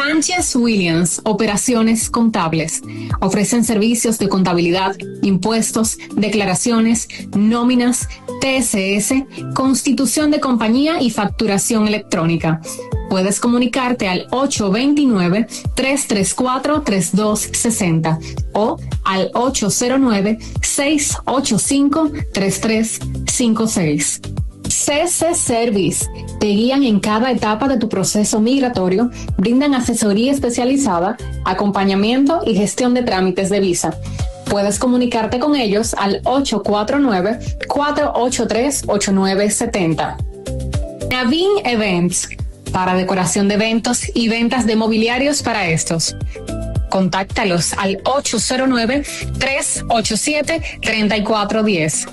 Sánchez Williams, Operaciones Contables. Ofrecen servicios de contabilidad, impuestos, declaraciones, nóminas, TSS, constitución de compañía y facturación electrónica. Puedes comunicarte al 829-334-3260 o al 809-685-3356. CC Service. Te guían en cada etapa de tu proceso migratorio, brindan asesoría especializada, acompañamiento y gestión de trámites de visa. Puedes comunicarte con ellos al 849-483-8970. Navin Events, para decoración de eventos y ventas de mobiliarios para estos. Contáctalos al 809-387-3410.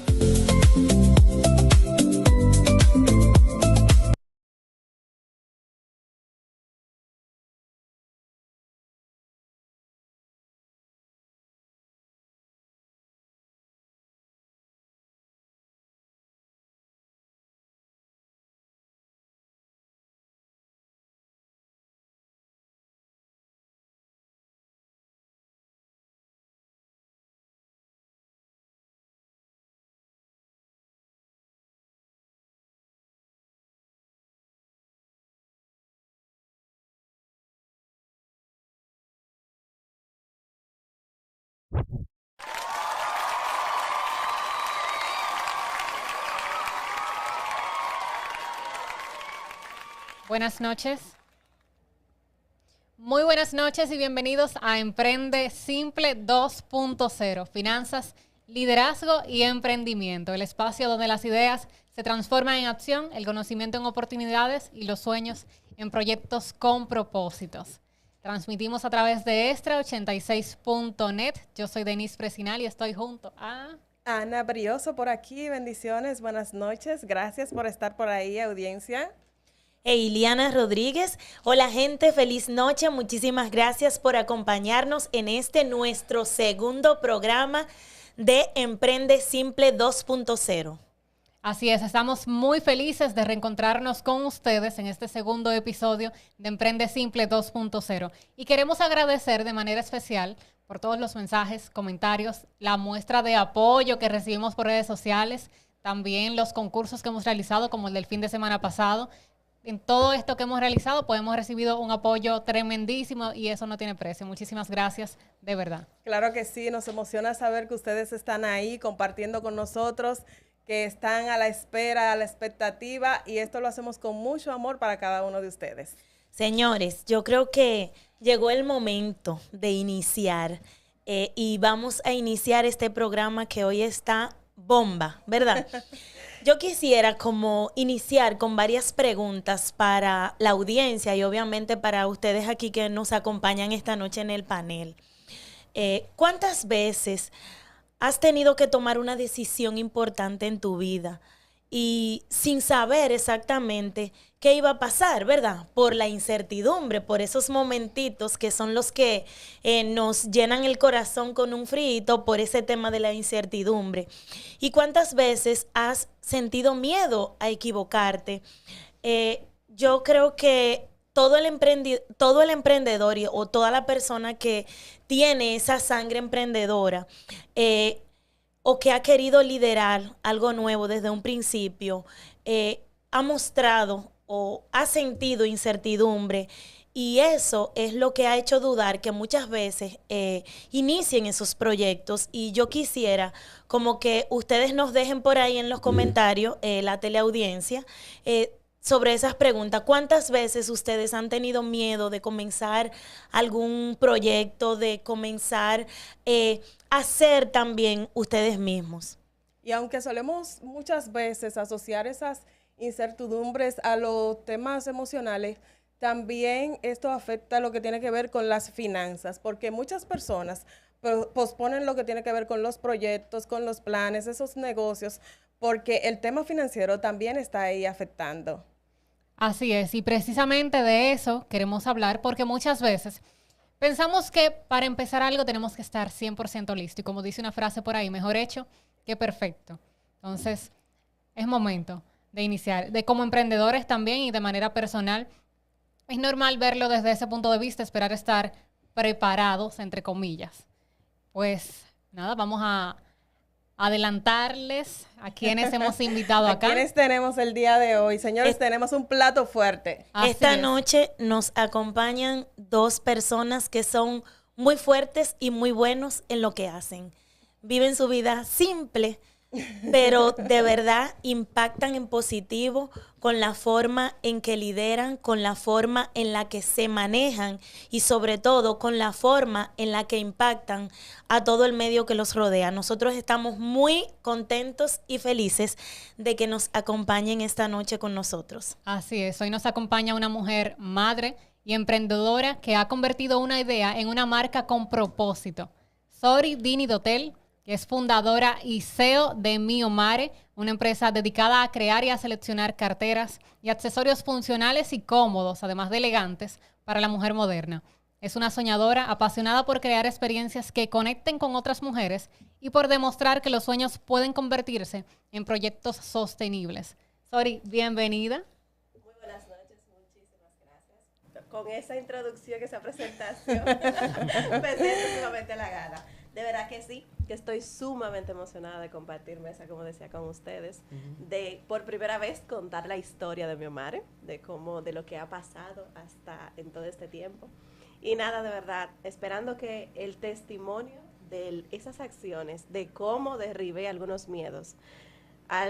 Buenas noches. Muy buenas noches y bienvenidos a Emprende Simple 2.0, Finanzas, Liderazgo y Emprendimiento, el espacio donde las ideas se transforman en acción, el conocimiento en oportunidades y los sueños en proyectos con propósitos. Transmitimos a través de Extra86.net. Yo soy Denise Presinal y estoy junto a Ana Brioso por aquí. Bendiciones, buenas noches. Gracias por estar por ahí, audiencia. Iliana Rodríguez. Hola gente, feliz noche. Muchísimas gracias por acompañarnos en nuestro segundo programa de Emprende Simple 2.0. Así es, estamos muy felices de reencontrarnos con ustedes en este segundo episodio de Emprende Simple 2.0. Y queremos agradecer de manera especial por todos los mensajes, comentarios, la muestra de apoyo que recibimos por redes sociales, también los concursos que hemos realizado, como el del fin de semana pasado. En todo esto que hemos realizado, pues hemos recibido un apoyo tremendísimo y eso no tiene precio. Muchísimas gracias, de verdad. Claro que sí, nos emociona saber que ustedes están ahí compartiendo con nosotros, que están a la espera, a la expectativa, y esto lo hacemos con mucho amor para cada uno de ustedes. Señores, yo creo que llegó el momento de iniciar y vamos a iniciar este programa que hoy está bomba, ¿verdad? Yo quisiera como iniciar con varias preguntas para la audiencia y obviamente para ustedes aquí que nos acompañan esta noche en el panel. ¿Cuántas veces has tenido que tomar una decisión importante en tu vida y sin saber exactamente qué iba a pasar, ¿verdad? Por la incertidumbre, por esos momentitos que son los que nos llenan el corazón con un frío por ese tema de la incertidumbre. ¿Y cuántas veces has sentido miedo a equivocarte? Yo creo que todo el emprendedor o toda la persona que tiene esa sangre emprendedora o que ha querido liderar algo nuevo desde un principio, ha mostrado o ha sentido incertidumbre, y eso es lo que ha hecho dudar que muchas veces inicien esos proyectos. Y yo quisiera como que ustedes nos dejen por ahí en los comentarios, la teleaudiencia, sobre esas preguntas. ¿Cuántas veces ustedes han tenido miedo de comenzar algún proyecto, de comenzar a ser también ustedes mismos? Y aunque solemos muchas veces asociar esas incertidumbres a los temas emocionales, también esto afecta lo que tiene que ver con las finanzas, porque muchas personas posponen lo que tiene que ver con los proyectos, con los planes, esos negocios, porque el tema financiero también está ahí afectando. Así es, y precisamente de eso queremos hablar, porque muchas veces pensamos que para empezar algo tenemos que estar 100% listo, y como dice una frase por ahí, mejor hecho que perfecto. Entonces, es momento de iniciar, de como emprendedores también y de manera personal, Es normal verlo desde ese punto de vista, esperar estar preparados, entre comillas. Pues nada, vamos a adelantarles a quienes hemos invitado acá. ¿A quienes tenemos el día de hoy? Señores, tenemos un plato fuerte. Esta noche nos acompañan 2 personas que son muy fuertes y muy buenos en lo que hacen. Viven su vida simple, pero de verdad impactan en positivo con la forma en que lideran, con la forma en la que se manejan y sobre todo con la forma en la que impactan a todo el medio que los rodea. Nosotros estamos muy contentos y felices de que nos acompañen esta noche con nosotros. Así es, hoy nos acompaña una mujer madre y emprendedora que ha convertido una idea en una marca con propósito. Sori Dini Dotel, que es fundadora y CEO de Mio Mare, una empresa dedicada a crear y a seleccionar carteras y accesorios funcionales y cómodos, además de elegantes, para la mujer moderna. Es una soñadora apasionada por crear experiencias que conecten con otras mujeres y por demostrar que los sueños pueden convertirse en proyectos sostenibles. Sori, bienvenida. Muy buenas noches, muchísimas gracias. Con esa introducción, esa presentación, me siento sumamente halagada. De verdad que sí, que estoy sumamente emocionada de compartir mesa, como decía, con ustedes, de por primera vez contar la historia de Mio Mare, de lo que ha pasado hasta en todo este tiempo. Y nada, de verdad, esperando que el testimonio de esas acciones, de cómo derribé algunos miedos,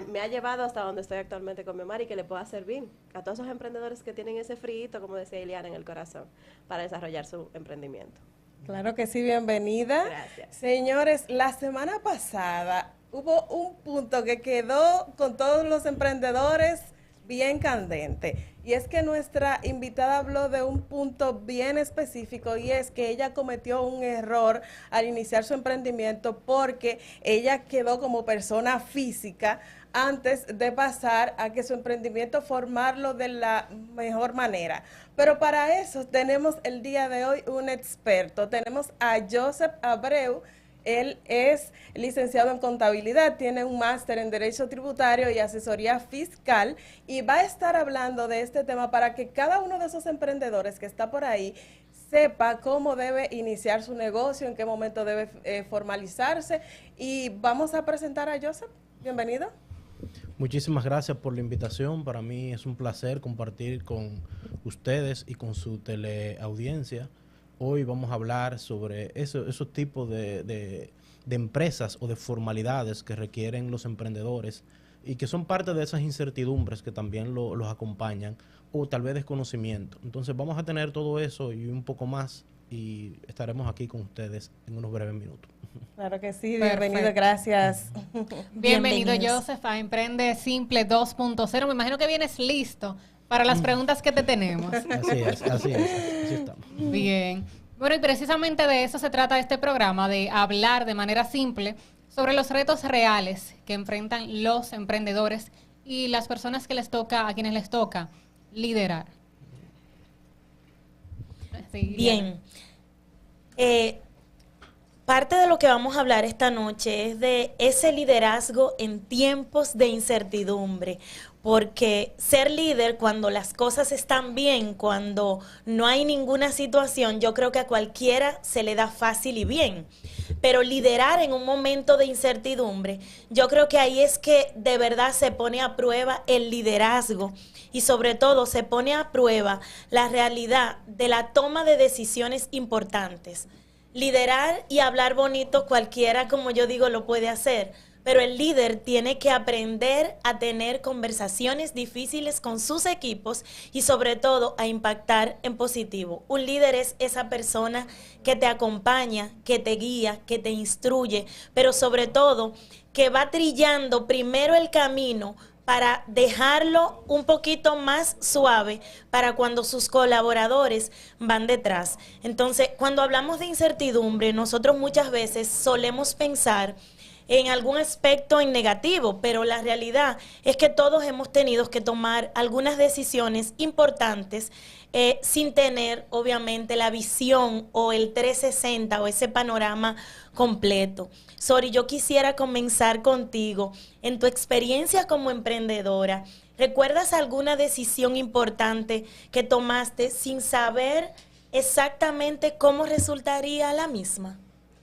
me ha llevado hasta donde estoy actualmente con Mio Mare y que le pueda servir a todos esos emprendedores que tienen ese frío, como decía Ileana, en el corazón, para desarrollar su emprendimiento. Claro que sí, bienvenida. Gracias. Señores, la semana pasada hubo un punto que quedó con todos los emprendedores bien candente. Y es que nuestra invitada habló de un punto bien específico y es que ella cometió un error al iniciar su emprendimiento porque ella quedó como persona física antes de pasar a que su emprendimiento formarlo de la mejor manera. Pero para eso tenemos el día de hoy un experto. Tenemos a Joseph Abreu. Él es licenciado en contabilidad, tiene un máster en Derecho Tributario y Asesoría Fiscal y va a estar hablando de este tema para que cada uno de esos emprendedores que está por ahí sepa cómo debe iniciar su negocio, en qué momento debe formalizarse. Y vamos a presentar a Joseph. Bienvenido. Muchísimas gracias por la invitación. Para mí es un placer compartir con ustedes y con su teleaudiencia. Hoy vamos a hablar sobre esos tipos de empresas o de formalidades que requieren los emprendedores y que son parte de esas incertidumbres que también los acompañan o tal vez desconocimiento. Entonces vamos a tener todo eso y un poco más y estaremos aquí con ustedes en unos breves minutos. Claro que sí, Perfecto. bienvenido, gracias. Bienvenido, Bienvenidos. Joseph, a Emprende Simple 2.0. Me imagino que vienes listo para las preguntas que te tenemos. Así estamos. Bien. Bueno, y precisamente de eso se trata este programa, de hablar de manera simple sobre los retos reales que enfrentan los emprendedores y las personas que a quienes les toca liderar. Sí, Bien. Parte de lo que vamos a hablar esta noche es de ese liderazgo en tiempos de incertidumbre, porque ser líder cuando las cosas están bien, cuando no hay ninguna situación, yo creo que a cualquiera se le da fácil y bien. Pero liderar en un momento de incertidumbre, yo creo que ahí es que de verdad se pone a prueba el liderazgo y sobre todo se pone a prueba la realidad de la toma de decisiones importantes. Liderar y hablar bonito cualquiera, como yo digo, lo puede hacer, pero el líder tiene que aprender a tener conversaciones difíciles con sus equipos y sobre todo a impactar en positivo. Un líder es esa persona que te acompaña, que te guía, que te instruye, pero sobre todo que va trillando primero el camino para dejarlo un poquito más suave para cuando sus colaboradores van detrás. Entonces, cuando hablamos de incertidumbre, nosotros muchas veces solemos pensar en algún aspecto en negativo, pero la realidad es que todos hemos tenido que tomar algunas decisiones importantes sin tener, obviamente, la visión o el 360 o ese panorama completo. Sori, yo quisiera comenzar contigo. En tu experiencia como emprendedora, ¿recuerdas alguna decisión importante que tomaste sin saber exactamente cómo resultaría la misma?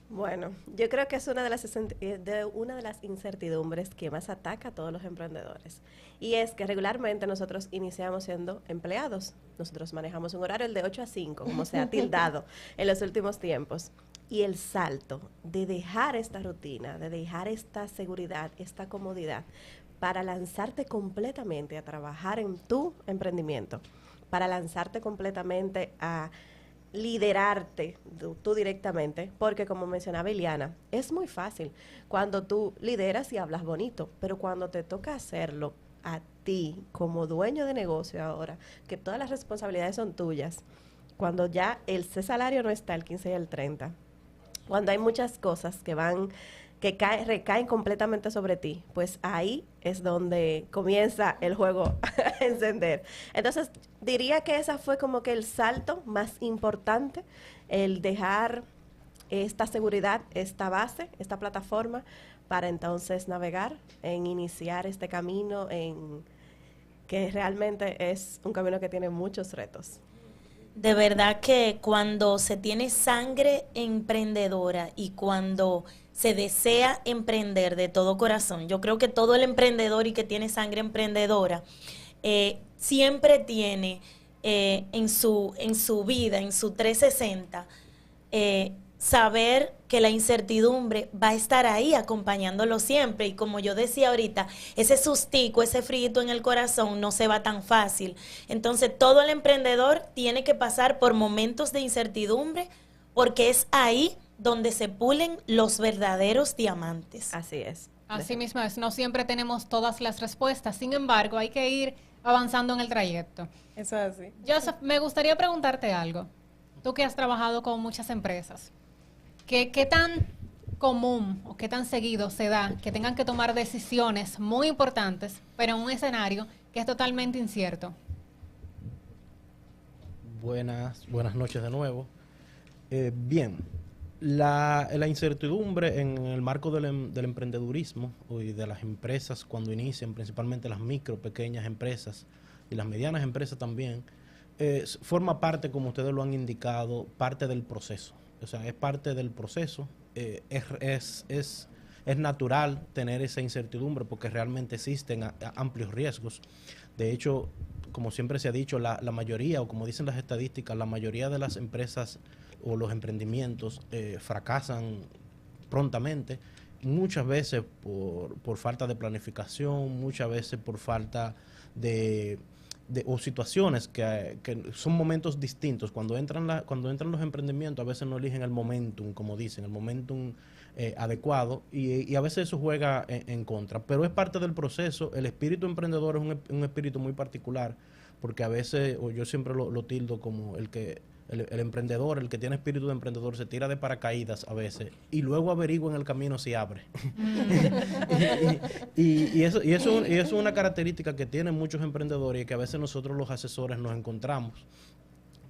Bueno, yo creo que es una de las incertidumbres que más ataca a todos los emprendedores. Y es que regularmente nosotros iniciamos siendo empleados. Nosotros manejamos un horario el de 8 a 5, como se ha tildado en los últimos tiempos. Y el salto de dejar esta rutina, de dejar esta seguridad, esta comodidad, para lanzarte completamente a trabajar en tu emprendimiento, para lanzarte completamente a liderarte tú directamente, porque como mencionaba Iliana, es muy fácil cuando tú lideras y hablas bonito, pero cuando te toca hacerlo a ti como dueño de negocio ahora, que todas las responsabilidades son tuyas, cuando ya ese salario no está el 15 y el 30, cuando hay muchas cosas que recaen completamente sobre ti, pues ahí es donde comienza el juego a encender. Entonces, diría que esa fue como que el salto más importante, el dejar esta seguridad, esta base, esta plataforma, para entonces navegar, en iniciar este camino, en que realmente es un camino que tiene muchos retos. De verdad que cuando se tiene sangre emprendedora y cuando se desea emprender de todo corazón, yo creo que todo el emprendedor y que tiene sangre emprendedora siempre tiene en su vida, en su 360, saber que la incertidumbre va a estar ahí acompañándolo siempre. Y como yo decía ahorita, ese sustico, ese frío en el corazón no se va tan fácil. Entonces todo el emprendedor tiene que pasar por momentos de incertidumbre, porque es ahí donde se pulen los verdaderos diamantes. Así es. Así mismo es, no siempre tenemos todas las respuestas, sin embargo hay que ir avanzando en el trayecto. Eso es así. Joseph, me gustaría preguntarte algo. Tú que has trabajado con muchas empresas, ¿qué tan común o qué tan seguido se da que tengan que tomar decisiones muy importantes, pero en un escenario que es totalmente incierto? Buenas noches de nuevo. Bien, la incertidumbre en el marco del emprendedurismo y de las empresas cuando inician, principalmente las micro, pequeñas empresas y las medianas empresas también, forma parte, como ustedes lo han indicado, parte del proceso. O sea, es parte del proceso. Es natural tener esa incertidumbre porque realmente existen amplios riesgos. De hecho, como siempre se ha dicho, la mayoría, o como dicen las estadísticas, la mayoría de las empresas o los emprendimientos fracasan prontamente, muchas veces por falta de planificación, muchas veces por falta o situaciones que son momentos distintos. Cuando entran los emprendimientos, a veces no eligen el momentum, como dicen, el momentum adecuado, y a veces eso juega en contra. Pero es parte del proceso. El espíritu emprendedor es un espíritu muy particular, porque a veces, o yo siempre lo tildo como el emprendedor, el que tiene espíritu de emprendedor, se tira de paracaídas a veces y luego averigua en el camino si abre. y eso es una característica que tienen muchos emprendedores y que a veces nosotros los asesores nos encontramos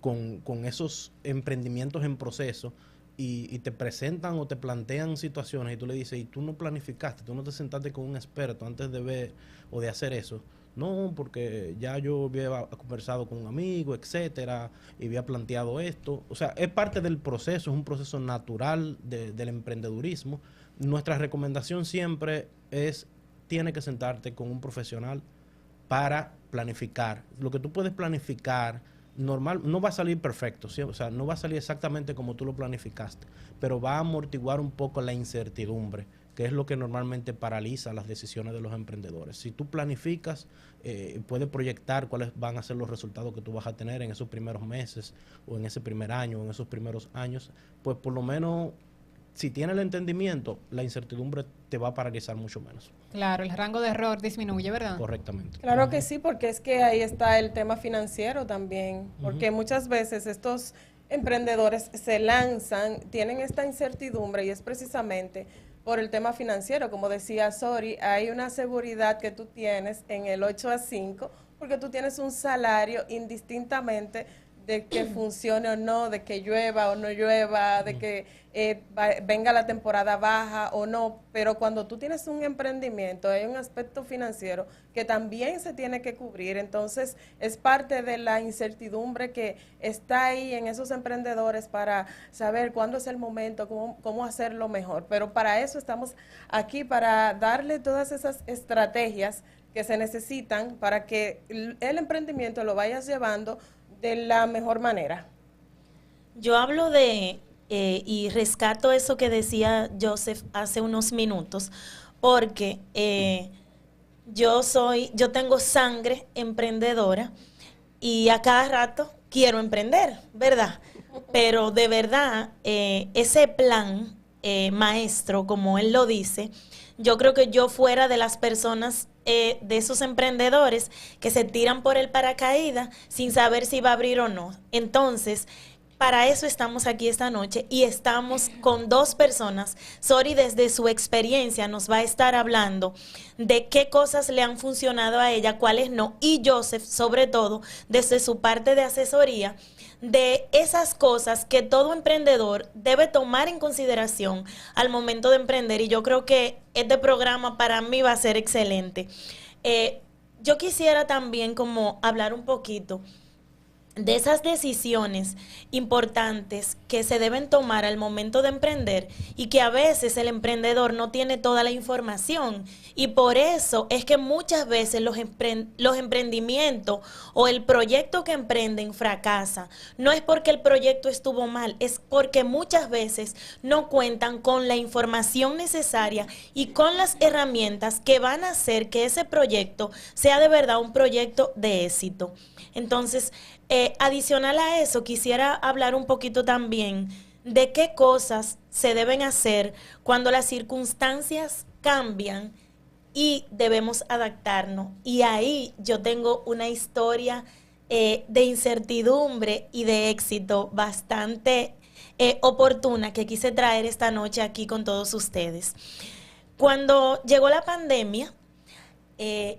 con esos emprendimientos en proceso y te presentan o te plantean situaciones y tú le dices, y tú no planificaste, tú no te sentaste con un experto antes de ver o de hacer eso. No, porque ya yo había conversado con un amigo, etcétera, y había planteado esto. O sea, es parte del proceso, es un proceso natural del emprendedurismo. Nuestra recomendación siempre tiene que sentarte con un profesional para planificar. Lo que tú puedes planificar, normal, no va a salir perfecto, ¿sí? O sea, no va a salir exactamente como tú lo planificaste, pero va a amortiguar un poco la incertidumbre, que es lo que normalmente paraliza las decisiones de los emprendedores. Si tú planificas, puedes proyectar cuáles van a ser los resultados que tú vas a tener en esos primeros meses, o en ese primer año, o en esos primeros años, pues por lo menos, si tienes el entendimiento, la incertidumbre te va a paralizar mucho menos. Claro, el rango de error disminuye, ¿verdad? Correctamente. Claro que sí, porque es que ahí está el tema financiero también, porque muchas veces estos emprendedores se lanzan, tienen esta incertidumbre y es precisamente por el tema financiero. Como decía Sori, hay una seguridad que tú tienes en el 8 a 5, porque tú tienes un salario indistintamente de que funcione o no, de que llueva o no llueva, de que venga la temporada baja o no, pero cuando tú tienes un emprendimiento hay un aspecto financiero que también se tiene que cubrir, entonces es parte de la incertidumbre que está ahí en esos emprendedores para saber cuándo es el momento, cómo hacerlo mejor, pero para eso estamos aquí, para darle todas esas estrategias que se necesitan para que el emprendimiento lo vayas llevando de la mejor manera. Yo hablo de, y rescato eso que decía Joseph hace unos minutos, porque yo tengo sangre emprendedora y a cada rato quiero emprender, ¿verdad? Pero de verdad, ese plan maestro, como él lo dice, yo creo que yo fuera de las personas, de esos emprendedores que se tiran por el paracaídas sin saber si va a abrir o no. Entonces, para eso estamos aquí esta noche y estamos con dos personas. Sori, desde su experiencia, nos va a estar hablando de qué cosas le han funcionado a ella, cuáles no, y Joseph, sobre todo, desde su parte de asesoría, de esas cosas que todo emprendedor debe tomar en consideración al momento de emprender. Y yo creo que este programa para mí va a ser excelente. Yo quisiera también como hablar un poquito de esas decisiones importantes que se deben tomar al momento de emprender y que a veces el emprendedor no tiene toda la información, y por eso es que muchas veces los emprendimientos o el proyecto que emprenden fracasa. No es porque el proyecto estuvo mal, es porque muchas veces no cuentan con la información necesaria y con las herramientas que van a hacer que ese proyecto sea de verdad un proyecto de éxito. Entonces, adicional a eso, quisiera hablar un poquito también de qué cosas se deben hacer cuando las circunstancias cambian y debemos adaptarnos. Y ahí yo tengo una historia de incertidumbre y de éxito bastante oportuna que quise traer esta noche aquí con todos ustedes. Cuando llegó la pandemia,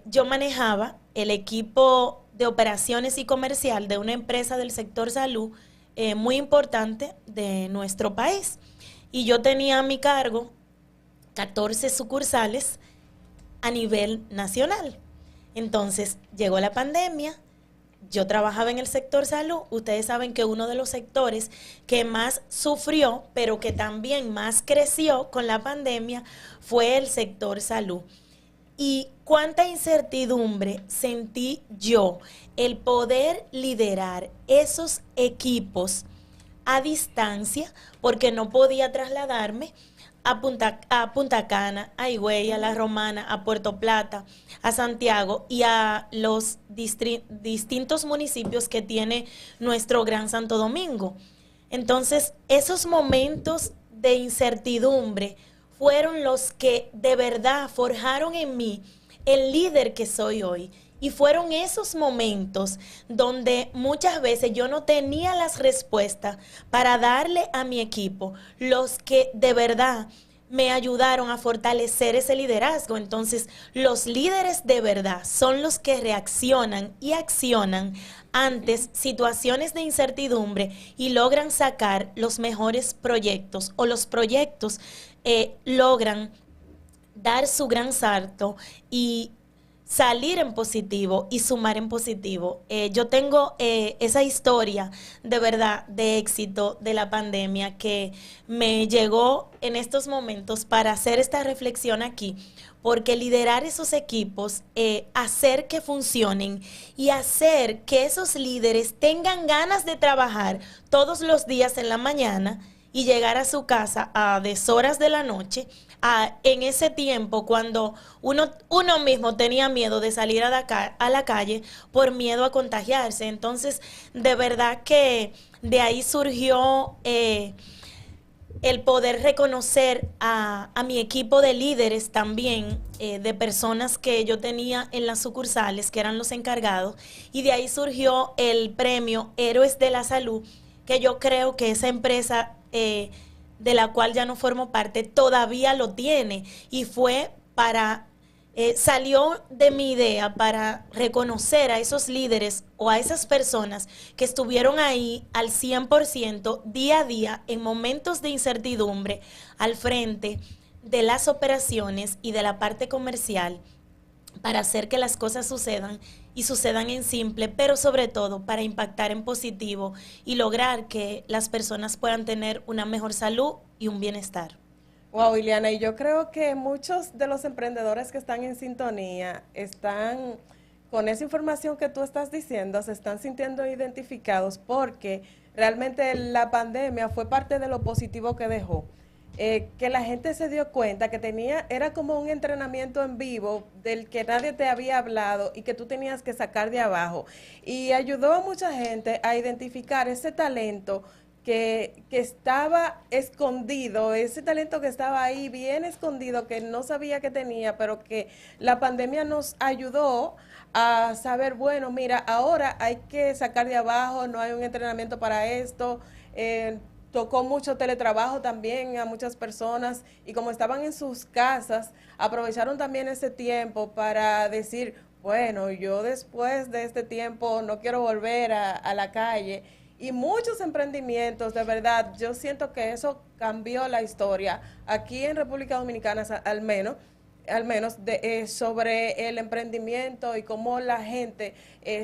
yo manejaba el equipo de operaciones y comercial de una empresa del sector salud muy importante de nuestro país. Y yo tenía a mi cargo 14 sucursales a nivel nacional. Entonces, llegó la pandemia, yo trabajaba en el sector salud. Ustedes saben que uno de los sectores que más sufrió, pero que también más creció con la pandemia, fue el sector salud. Y cuánta incertidumbre sentí yo el poder liderar esos equipos a distancia, porque no podía trasladarme a Punta Cana, a Higüey, a La Romana, a Puerto Plata, a Santiago y a los distintos municipios que tiene nuestro Gran Santo Domingo. Entonces, esos momentos de incertidumbre fueron los que de verdad forjaron en mí el líder que soy hoy. Y fueron esos momentos donde muchas veces yo no tenía las respuestas para darle a mi equipo, los que de verdad me ayudaron a fortalecer ese liderazgo. Entonces, los líderes de verdad son los que reaccionan y accionan ante situaciones de incertidumbre y logran sacar los mejores proyectos, o los proyectos logran dar su gran salto y salir en positivo y sumar en positivo. Yo tengo esa historia de verdad de éxito de la pandemia que me llegó en estos momentos para hacer esta reflexión aquí, porque liderar esos equipos, hacer que funcionen y hacer que esos líderes tengan ganas de trabajar todos los días en la mañana y llegar a su casa a deshoras de la noche, en ese tiempo cuando uno mismo tenía miedo de salir a la calle por miedo a contagiarse. Entonces, de verdad que de ahí surgió el poder reconocer a mi equipo de líderes también, de personas que yo tenía en las sucursales, que eran los encargados, y de ahí surgió el premio Héroes de la Salud, que yo creo que esa empresa de la cual ya no formo parte, todavía lo tiene. Y fue para, salió de mi idea para reconocer a esos líderes o a esas personas que estuvieron ahí al 100% día a día en momentos de incertidumbre al frente de las operaciones y de la parte comercial para hacer que las cosas sucedan y sucedan en simple, pero sobre todo para impactar en positivo y lograr que las personas puedan tener una mejor salud y un bienestar. Wow, Ileana, y yo creo que muchos de los emprendedores que están en sintonía están con esa información que tú estás diciendo, se están sintiendo identificados porque realmente la pandemia fue parte de lo positivo que dejó. Que la gente se dio cuenta que era como un entrenamiento en vivo del que nadie te había hablado y que tú tenías que sacar de abajo. Y ayudó a mucha gente a identificar ese talento que estaba escondido, ese talento que estaba ahí bien escondido, que no sabía que tenía, pero que la pandemia nos ayudó a saber, bueno, mira, ahora hay que sacar de abajo, no hay un entrenamiento para esto. Tocó mucho teletrabajo también a muchas personas y como estaban en sus casas, aprovecharon también ese tiempo para decir, bueno, yo después de este tiempo no quiero volver a la calle. Y muchos emprendimientos, de verdad, yo siento que eso cambió la historia aquí en República Dominicana, al menos sobre el emprendimiento y cómo la gente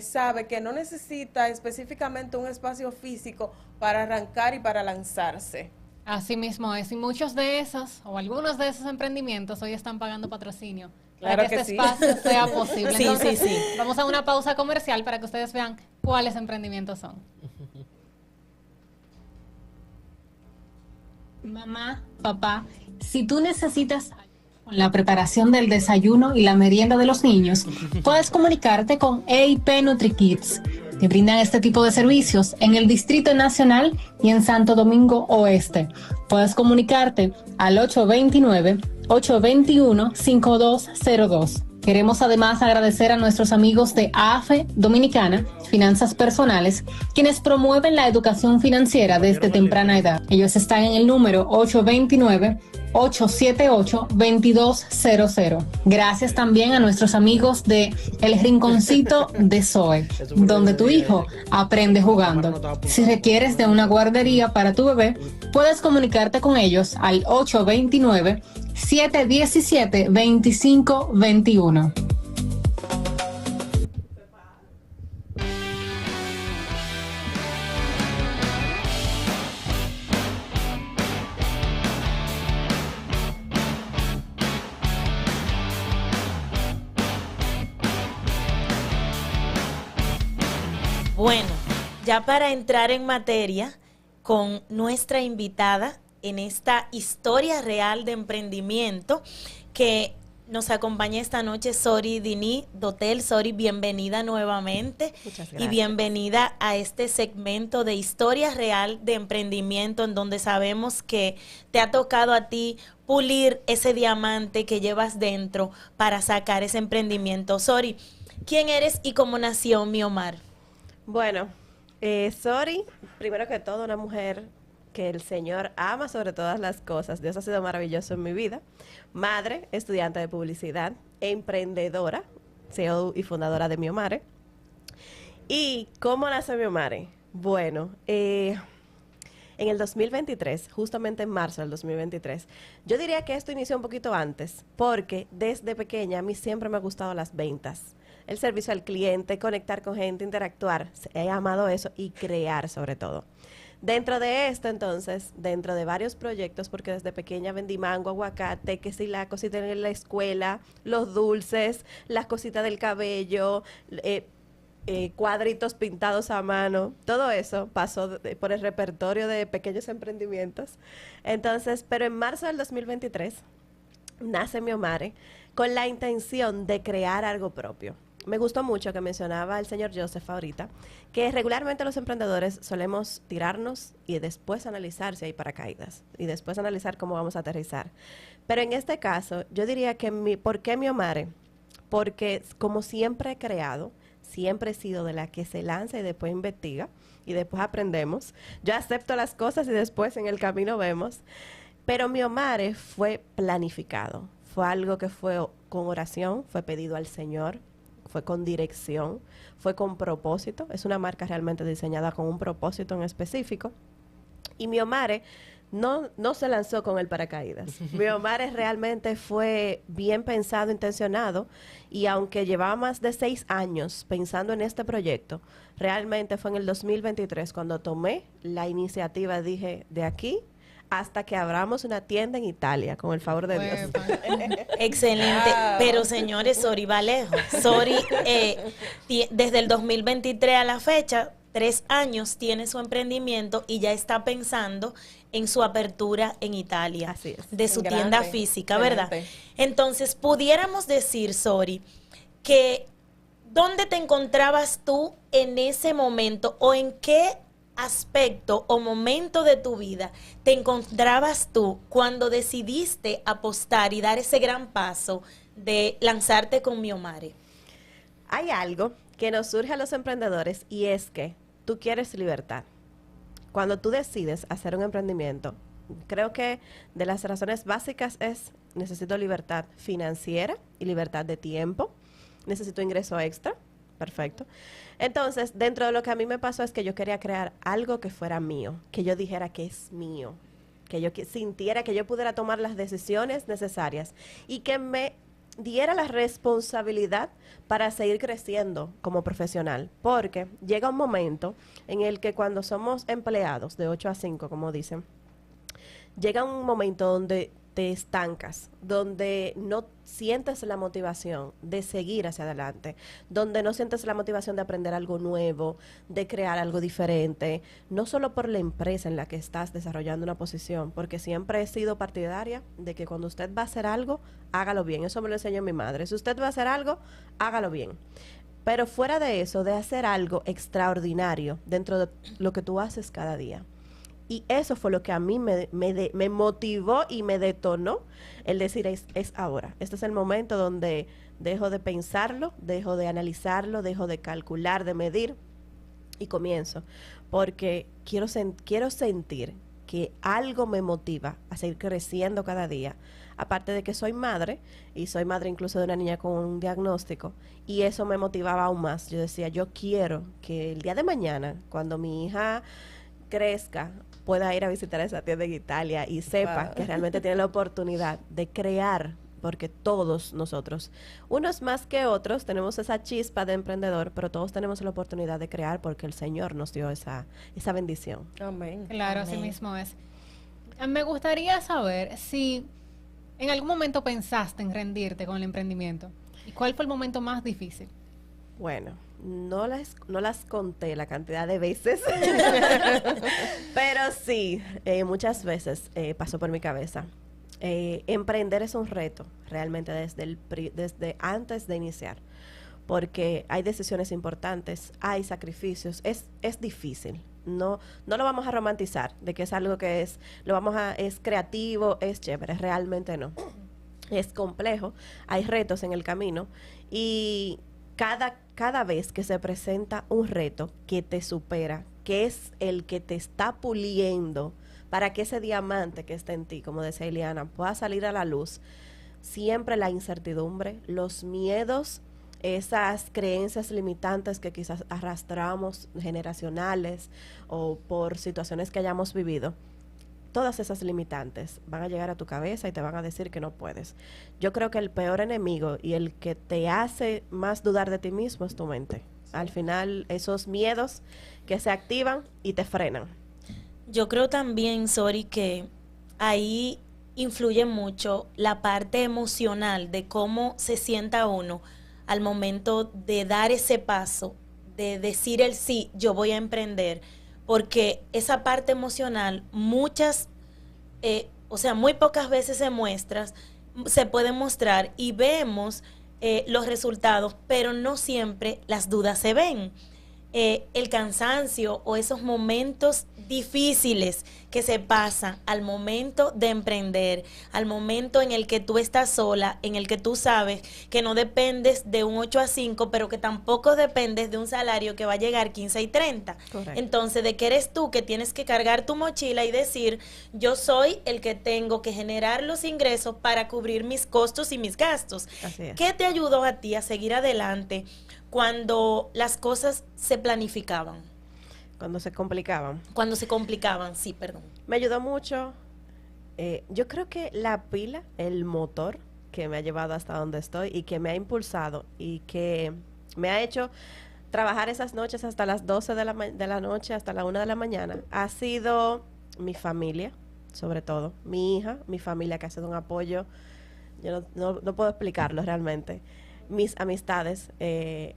sabe que no necesita específicamente un espacio físico para arrancar y para lanzarse. Así mismo es, y muchos de esos, o algunos de esos emprendimientos hoy están pagando patrocinio. Claro para que que este sí. espacio sea posible. Sí, Entonces, sí. vamos a una pausa comercial para que ustedes vean cuáles emprendimientos son. Mamá, papá, si tú necesitas con la preparación del desayuno y la merienda de los niños, puedes comunicarte con EIP NutriKids, que brindan este tipo de servicios en el Distrito Nacional y en Santo Domingo Oeste. Puedes comunicarte al 829-821-5202. Queremos además agradecer a nuestros amigos de AFE Dominicana, Finanzas Personales, quienes promueven la educación financiera desde temprana edad. Ellos están en el número 829-878-2200. Gracias también a nuestros amigos de El Rinconcito de Zoe, donde tu hijo aprende jugando. Si requieres de una guardería para tu bebé, puedes comunicarte con ellos al 829-717-2521. Bueno, ya para entrar en materia con nuestra invitada en esta historia real de emprendimiento que nos acompaña esta noche, Sori Dini Dotel. Sori, bienvenida nuevamente. Muchas gracias. Y bienvenida a este segmento de historia real de emprendimiento en donde sabemos que te ha tocado a ti pulir ese diamante que llevas dentro para sacar ese emprendimiento. Sori, ¿quién eres y cómo nació Miomar? Bueno, Sori, primero que todo, una mujer que el Señor ama sobre todas las cosas. Dios ha sido maravilloso en mi vida. Madre, estudiante de publicidad, emprendedora, CEO y fundadora de Miomare. ¿Y cómo nace Miomare? Bueno, en el 2023, justamente en marzo del 2023, yo diría que esto inició un poquito antes, porque desde pequeña a mí siempre me ha gustado las ventas. El servicio al cliente, conectar con gente, interactuar. He amado eso y crear sobre todo. Dentro de esto, entonces, dentro de varios proyectos, porque desde pequeña vendí mango, aguacate, que si la cosita en la escuela, los dulces, las cositas del cabello, cuadritos pintados a mano, todo eso pasó por el repertorio de pequeños emprendimientos. Entonces, pero en marzo del 2023 nace Miomare con la intención de crear algo propio. Me gustó mucho que mencionaba el señor Joseph ahorita, que regularmente los emprendedores solemos tirarnos y después analizar si hay paracaídas y después analizar cómo vamos a aterrizar. Pero en este caso, yo diría que ¿por qué Miomare? Porque como siempre he creado, siempre he sido de la que se lanza y después investiga y después aprendemos. Yo acepto las cosas y después en el camino vemos. Pero mi Omare fue planificado. Fue algo que fue con oración, fue pedido al Señor, fue con dirección, fue con propósito. Es una marca realmente diseñada con un propósito en específico. Y mi Omare no se lanzó con el paracaídas. Mi Omare realmente fue bien pensado, intencionado. Y aunque llevaba más de 6 años pensando en este proyecto, realmente fue en el 2023 cuando tomé la iniciativa. Dije, de aquí hasta que abramos una tienda en Italia, con el favor de Dios. Excelente. Pero señores, Sori va lejos. Sori, desde el 2023 a la fecha, 3 años tiene su emprendimiento y ya está pensando en su apertura en Italia. Así es. De su Grande, tienda física, excelente. ¿verdad? Entonces, pudiéramos decir, Sori, que ¿dónde te encontrabas tú en ese momento o en qué aspecto o momento de tu vida te encontrabas tú cuando decidiste apostar y dar ese gran paso de lanzarte con Mi Omare? Hay algo que nos surge a los emprendedores y es que tú quieres libertad. Cuando tú decides hacer un emprendimiento, creo que de las razones básicas es necesito libertad financiera y libertad de tiempo, necesito ingreso extra. Perfecto. Entonces, dentro de lo que a mí me pasó es que yo quería crear algo que fuera mío, que yo dijera que es mío, que yo sintiera que yo pudiera tomar las decisiones necesarias y que me diera la responsabilidad para seguir creciendo como profesional. Porque llega un momento en el que cuando somos empleados de 8 a 5, como dicen, llega un momento donde te estancas, donde no sientes la motivación de seguir hacia adelante, donde no sientes la motivación de aprender algo nuevo, de crear algo diferente, no solo por la empresa en la que estás desarrollando una posición, porque siempre he sido partidaria de que cuando usted va a hacer algo, hágalo bien. Eso me lo enseñó mi madre. Si usted va a hacer algo, hágalo bien. Pero fuera de eso, de hacer algo extraordinario dentro de lo que tú haces cada día. Y eso fue lo que a mí me motivó y me detonó el decir, es ahora. Este es el momento donde dejo de pensarlo, dejo de analizarlo, dejo de calcular, de medir y comienzo. Porque quiero sentir que algo me motiva a seguir creciendo cada día. Aparte de que soy madre, y soy madre incluso de una niña con un diagnóstico, y eso me motivaba aún más. Yo decía, yo quiero que el día de mañana, cuando mi hija crezca, pueda ir a visitar esa tienda en Italia y sepa que realmente tiene la oportunidad de crear, porque todos nosotros, unos más que otros, tenemos esa chispa de emprendedor, pero todos tenemos la oportunidad de crear porque el Señor nos dio esa bendición. Amén. Claro, Amén. así mismo es. Me gustaría saber si en algún momento pensaste en rendirte con el emprendimiento. ¿Y cuál fue el momento más difícil? Bueno, no las conté la cantidad de veces, pero sí, muchas veces pasó por mi cabeza. Emprender es un reto, realmente desde antes de iniciar, porque hay decisiones importantes, hay sacrificios, es difícil. No lo vamos a romantizar, de que es algo que es creativo, es chévere, realmente no. Es complejo, hay retos en el camino y cada vez que se presenta un reto que te supera, que es el que te está puliendo para que ese diamante que está en ti, como decía Ileana, pueda salir a la luz, siempre la incertidumbre, los miedos, esas creencias limitantes que quizás arrastramos generacionales o por situaciones que hayamos vivido, todas esas limitantes van a llegar a tu cabeza y te van a decir que no puedes. Yo creo que el peor enemigo y el que te hace más dudar de ti mismo es tu mente. Al final, esos miedos que se activan y te frenan. Yo creo también, Sori, que ahí influye mucho la parte emocional de cómo se sienta uno al momento de dar ese paso, de decir el sí, yo voy a emprender, porque esa parte emocional muy pocas veces se puede mostrar y vemos los resultados, pero no siempre las dudas se ven. el cansancio o esos momentos difíciles que se pasan al momento de emprender, al momento en el que tú estás sola, en el que tú sabes que no dependes de un 8 a 5, pero que tampoco dependes de un salario que va a llegar 15 y 30. Correcto. Entonces, de que eres tú que tienes que cargar tu mochila y decir, yo soy el que tengo que generar los ingresos para cubrir mis costos y mis gastos. Así es. ¿Qué te ayudó a ti a seguir adelante cuando las cosas se planificaban? Cuando se complicaban. Cuando se complicaban, sí, perdón. Me ayudó mucho. Yo creo que la pila, el motor que me ha llevado hasta donde estoy y que me ha impulsado y que me ha hecho trabajar esas noches hasta las 12 de la noche, hasta la 1 de la mañana, ha sido mi familia, sobre todo. Mi hija, mi familia, que ha sido un apoyo. Yo no puedo explicarlo realmente. Mis amistades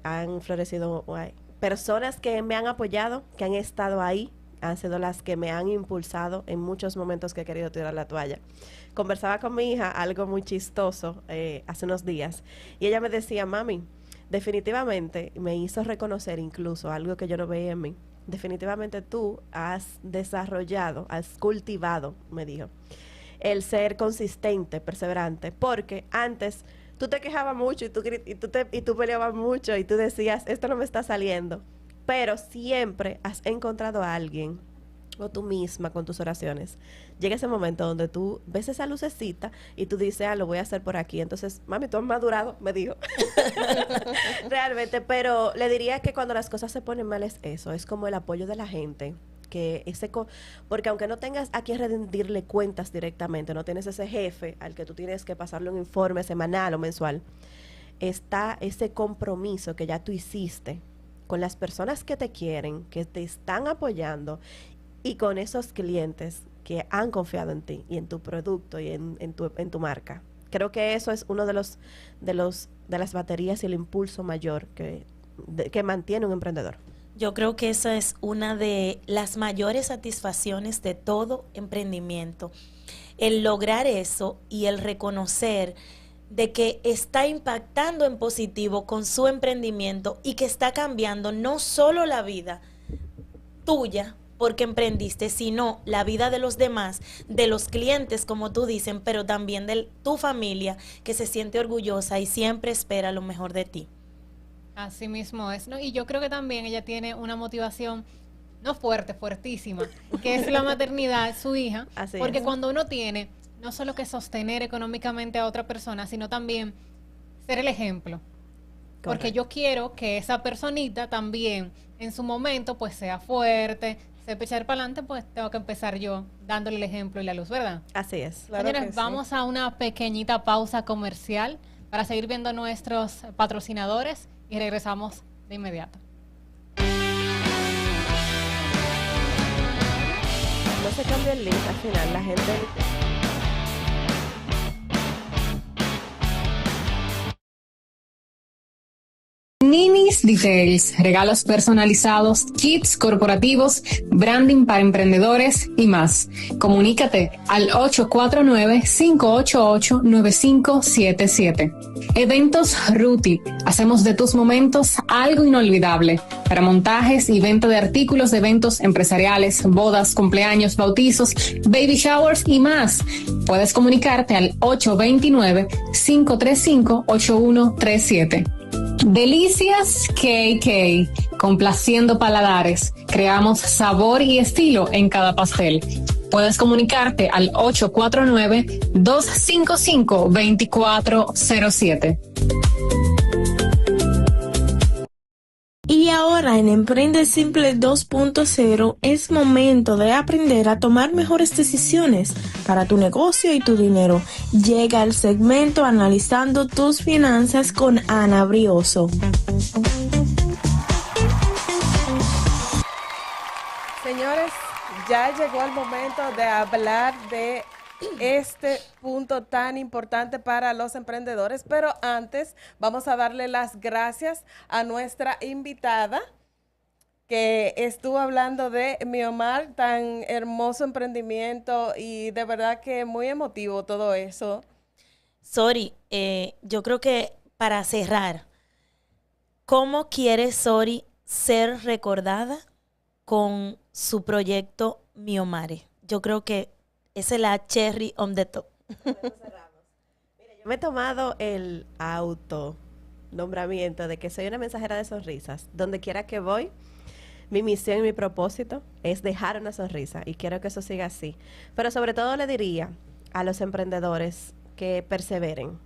han florecido. Personas que me han apoyado, que han estado ahí, han sido las que me han impulsado en muchos momentos que he querido tirar la toalla. Conversaba con mi hija algo muy chistoso hace unos días y ella me decía, mami, definitivamente me hizo reconocer incluso algo que yo no veía en mí. Definitivamente tú has desarrollado, has cultivado, me dijo, el ser consistente, perseverante, porque antes tú te quejabas mucho y tú peleabas mucho y tú decías, esto no me está saliendo. Pero siempre has encontrado a alguien, o tú misma con tus oraciones. Llega ese momento donde tú ves esa lucecita y tú dices, lo voy a hacer por aquí. Entonces, mami, tú has madurado, me dijo. Realmente, pero le diría que cuando las cosas se ponen mal es eso, es como el apoyo de la gente. Porque aunque no tengas a quien rendirle cuentas directamente, no tienes ese jefe al que tú tienes que pasarle un informe semanal o mensual, está ese compromiso que ya tú hiciste con las personas que te quieren, que te están apoyando y con esos clientes que han confiado en ti y en tu producto y en tu marca. Creo que eso es uno de las baterías y el impulso mayor que mantiene un emprendedor. Yo creo que esa es una de las mayores satisfacciones de todo emprendimiento. El lograr eso y el reconocer de que está impactando en positivo con su emprendimiento y que está cambiando no solo la vida tuya porque emprendiste, sino la vida de los demás, de los clientes, como tú dicen, pero también de tu familia que se siente orgullosa y siempre espera lo mejor de ti. Así mismo es, ¿no? Y yo creo que también ella tiene una motivación, no fuerte, fuertísima, que es la maternidad, su hija, Así porque es. cuando uno tiene no solo que sostener económicamente a otra persona, sino también ser el ejemplo. Porque Correcto. yo quiero que esa personita también en su momento pues sea fuerte, sepa echar para adelante, pues tengo que empezar yo dándole el ejemplo y la luz, ¿verdad? Así es. Claro Señores, que sí. vamos a una pequeñita pausa comercial para seguir viendo nuestros patrocinadores y regresamos de inmediato. No se cambia el link al final, la gente... Ninis Details, regalos personalizados, kits corporativos, branding para emprendedores y más. Comunícate al 849-588-9577. Eventos Ruti. Hacemos de tus momentos algo inolvidable. Para montajes y venta de artículos de eventos empresariales, bodas, cumpleaños, bautizos, baby showers y más. Puedes comunicarte al 829-535-8137. Delicias KK, complaciendo paladares. Creamos sabor y estilo en cada pastel. Puedes comunicarte al 849-255-2407. Y ahora en Emprende Simple 2.0 es momento de aprender a tomar mejores decisiones para tu negocio y tu dinero. Llega el segmento Analizando tus finanzas con Ana Brioso. Señores, ya llegó el momento de hablar de este punto tan importante para los emprendedores, pero antes vamos a darle las gracias a nuestra invitada que estuvo hablando de Miomar, tan hermoso emprendimiento y de verdad que muy emotivo todo eso. Sori, yo creo que para cerrar, ¿cómo quiere Sori ser recordada con su proyecto Miomare. Yo creo que esa es la cherry on the top. Mira, yo me he tomado el nombramiento de que soy una mensajera de sonrisas. Donde quiera que voy, mi misión y mi propósito es dejar una sonrisa y quiero que eso siga así. Pero sobre todo le diría a los emprendedores que perseveren,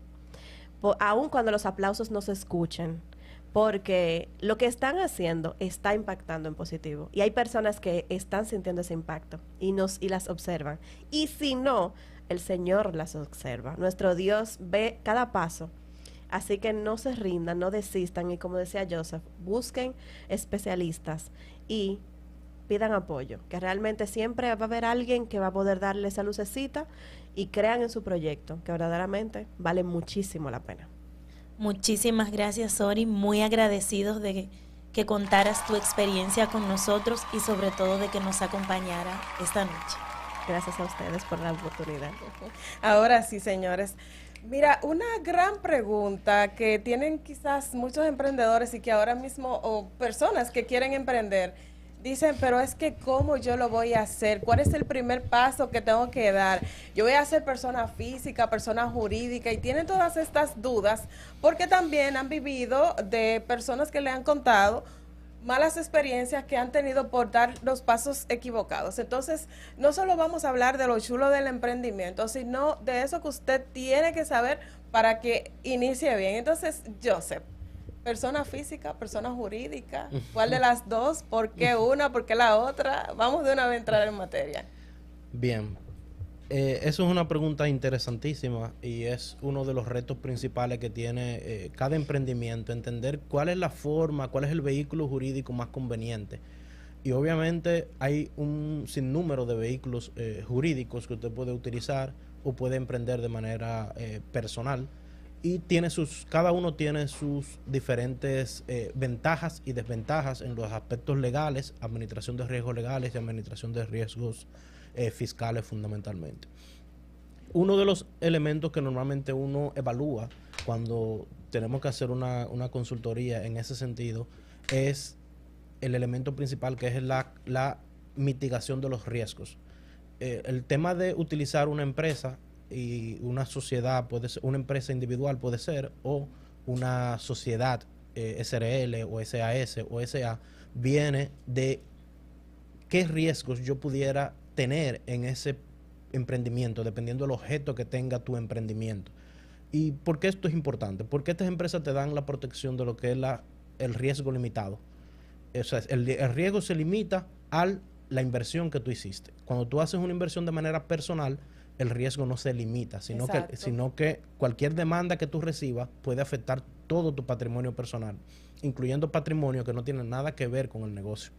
aun cuando los aplausos no se escuchen, porque lo que están haciendo está impactando en positivo y hay personas que están sintiendo ese impacto y las observan. Y si no, el Señor las observa. Nuestro Dios ve cada paso. Así que no se rindan, no desistan y como decía Joseph, busquen especialistas y pidan apoyo, que realmente siempre va a haber alguien que va a poder darle esa lucecita y crean en su proyecto, que verdaderamente vale muchísimo la pena. Muchísimas gracias, Sori, muy agradecidos de que contaras tu experiencia con nosotros y sobre todo de que nos acompañara esta noche. Gracias a ustedes por la oportunidad. Ahora sí, señores. Mira, una gran pregunta que tienen quizás muchos emprendedores y que ahora mismo, o personas que quieren emprender, dicen, pero es que ¿cómo yo lo voy a hacer? ¿Cuál es el primer paso que tengo que dar? Yo voy a ser persona física, persona jurídica, y tienen todas estas dudas porque también han vivido de personas que le han contado malas experiencias que han tenido por dar los pasos equivocados. Entonces, no solo vamos a hablar de lo chulo del emprendimiento, sino de eso que usted tiene que saber para que inicie bien. Entonces, Joseph, persona física, persona jurídica, ¿cuál de las dos? ¿Por qué una? ¿Por qué la otra? Vamos de una vez a entrar en materia. Bien, eso es una pregunta interesantísima y es uno de los retos principales que tiene cada emprendimiento, entender cuál es la forma, cuál es el vehículo jurídico más conveniente. Y obviamente hay un sinnúmero de vehículos jurídicos que usted puede utilizar o puede emprender de manera personal. Y cada uno tiene sus diferentes ventajas y desventajas en los aspectos legales, administración de riesgos legales y administración de riesgos fiscales fundamentalmente. Uno de los elementos que normalmente uno evalúa cuando tenemos que hacer una consultoría en ese sentido es el elemento principal, que es la mitigación de los riesgos. El tema de utilizar una empresa y una sociedad, puede ser una empresa individual, puede ser, o una sociedad SRL o SAS o SA, viene de qué riesgos yo pudiera tener en ese emprendimiento, dependiendo del objeto que tenga tu emprendimiento. ¿Y por qué esto es importante? Porque estas empresas te dan la protección de lo que es el riesgo limitado. O sea, el riesgo se limita a la inversión que tú hiciste. Cuando tú haces una inversión de manera personal, el riesgo no se limita, sino que cualquier demanda que tú recibas puede afectar todo tu patrimonio personal, incluyendo patrimonio que no tiene nada que ver con el negocio.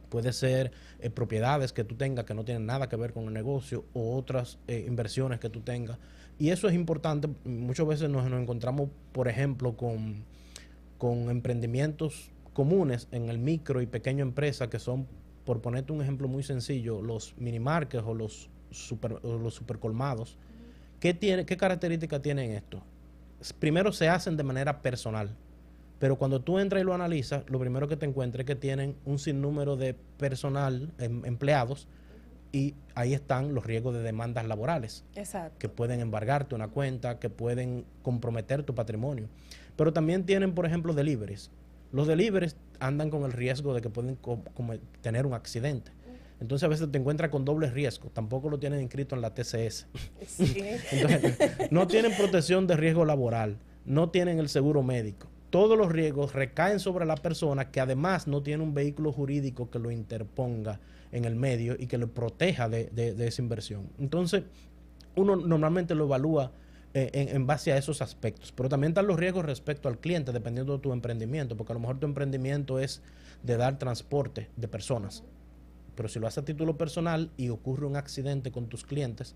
Puede ser propiedades que tú tengas que no tienen nada que ver con el negocio o otras inversiones que tú tengas. Y eso es importante. Muchas veces nos encontramos, por ejemplo, con emprendimientes comunes en el micro y pequeño empresa que son, por ponerte un ejemplo muy sencillo, los minimarkets o los supercolmados. ¿Qué características tienen esto? Primero, se hacen de manera personal. Pero cuando tú entras y lo analizas, lo primero que te encuentras es que tienen un sinnúmero de personal, empleados, y ahí están los riesgos de demandas laborales. Exacto. Que pueden embargarte una cuenta, que pueden comprometer tu patrimonio. Pero también tienen, por ejemplo, deliveries. Los deliveries andan con el riesgo de que pueden tener un accidente. Entonces a veces te encuentras con doble riesgo. Tampoco lo tienen inscrito en la TCS. Sí. Entonces, no tienen protección de riesgo laboral, no tienen el seguro médico. Todos los riesgos recaen sobre la persona, que además no tiene un vehículo jurídico que lo interponga en el medio y que lo proteja de esa inversión. Entonces, uno normalmente lo evalúa en base a esos aspectos. Pero también están los riesgos respecto al cliente, dependiendo de tu emprendimiento, porque a lo mejor tu emprendimiento es de dar transporte de personas. Pero si lo haces a título personal y ocurre un accidente con tus clientes,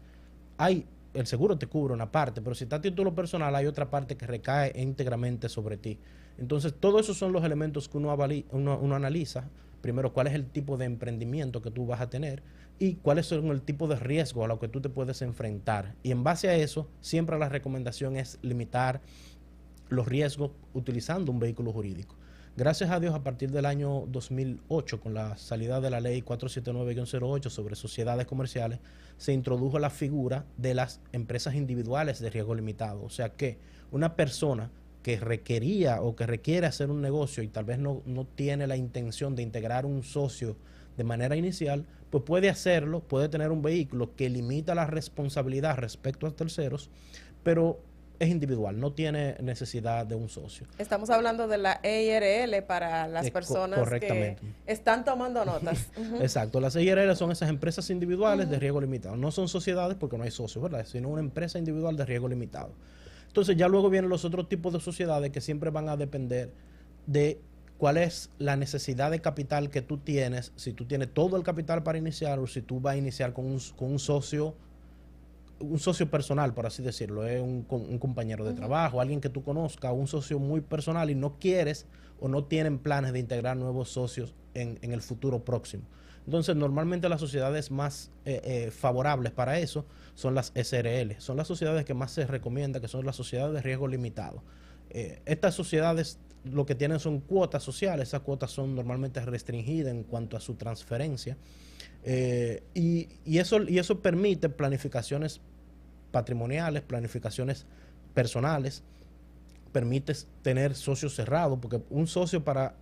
el seguro te cubre una parte, pero si está a título personal hay otra parte que recae íntegramente sobre ti. Entonces, todos esos son los elementos que uno analiza. Primero, cuál es el tipo de emprendimiento que tú vas a tener y cuáles son el tipo de riesgo a lo que tú te puedes enfrentar. Y en base a eso, siempre la recomendación es limitar los riesgos utilizando un vehículo jurídico. Gracias a Dios, a partir del año 2008, con la salida de la ley 479-08 sobre sociedades comerciales, se introdujo la figura de las empresas individuales de riesgo limitado. O sea que una persona que requería o que requiere hacer un negocio y tal vez no tiene la intención de integrar un socio de manera inicial, pues puede hacerlo, puede tener un vehículo que limita la responsabilidad respecto a terceros, pero es individual, no tiene necesidad de un socio. Estamos hablando de la EIRL para las personas que están tomando notas. Exacto, las EIRL son esas empresas individuales de riesgo limitado. No son sociedades porque no hay socios, ¿verdad? Sino una empresa individual de riesgo limitado. Entonces ya luego vienen los otros tipos de sociedades que siempre van a depender de cuál es la necesidad de capital que tú tienes, si tú tienes todo el capital para iniciar o si tú vas a iniciar con un socio personal, por así decirlo, es un compañero de trabajo, alguien que tú conozcas, un socio muy personal y no quieres o no tienen planes de integrar nuevos socios en el futuro próximo. Entonces, normalmente las sociedades más favorables para eso son las SRL, son las sociedades que más se recomienda, que son las sociedades de riesgo limitado. Estas sociedades lo que tienen son cuotas sociales, esas cuotas son normalmente restringidas en cuanto a su transferencia, y eso permite planificaciones patrimoniales, planificaciones personales, permite tener socios cerrados, porque un socio para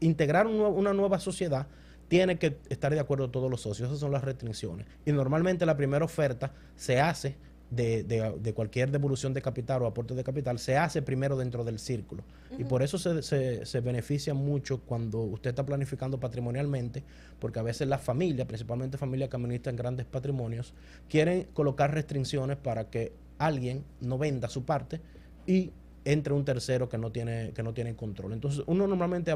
integrar una nueva sociedad tiene que estar de acuerdo todos los socios. Esas son las restricciones. Y normalmente la primera oferta se hace de cualquier devolución de capital o aporte de capital, se hace primero dentro del círculo. Y por eso se beneficia mucho cuando usted está planificando patrimonialmente, porque a veces las familias, principalmente familias que administran grandes patrimonios, quieren colocar restricciones para que alguien no venda su parte y entre un tercero que no tiene control. Entonces uno normalmente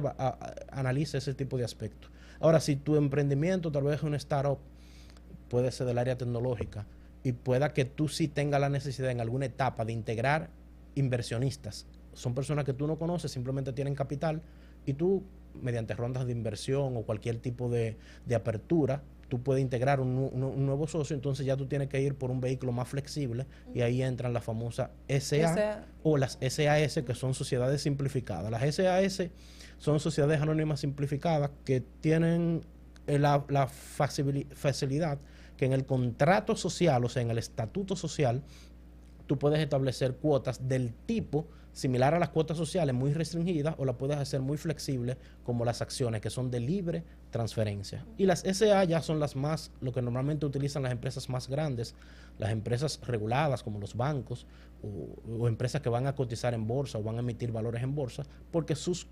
analiza ese tipo de aspectos. Ahora, si tu emprendimiento tal vez es una startup, puede ser del área tecnológica, y pueda que tú sí tengas la necesidad en alguna etapa de integrar inversionistas. Son personas que tú no conoces, simplemente tienen capital, y tú, mediante rondas de inversión o cualquier tipo de apertura, tú puedes integrar un nuevo socio. Entonces ya tú tienes que ir por un vehículo más flexible, y ahí entran las famosas SA o las SAS, que son sociedades simplificadas. Las SAS son sociedades anónimas simplificadas que tienen la facilidad que en el contrato social, o sea, en el estatuto social, tú puedes establecer cuotas del tipo similar a las cuotas sociales, muy restringidas, o la puedes hacer muy flexible, como las acciones, que son de libre transferencia. Y las SA ya son lo que normalmente utilizan las empresas más grandes, las empresas reguladas como los bancos, o empresas que van a cotizar en bolsa o van a emitir valores en bolsa, porque sus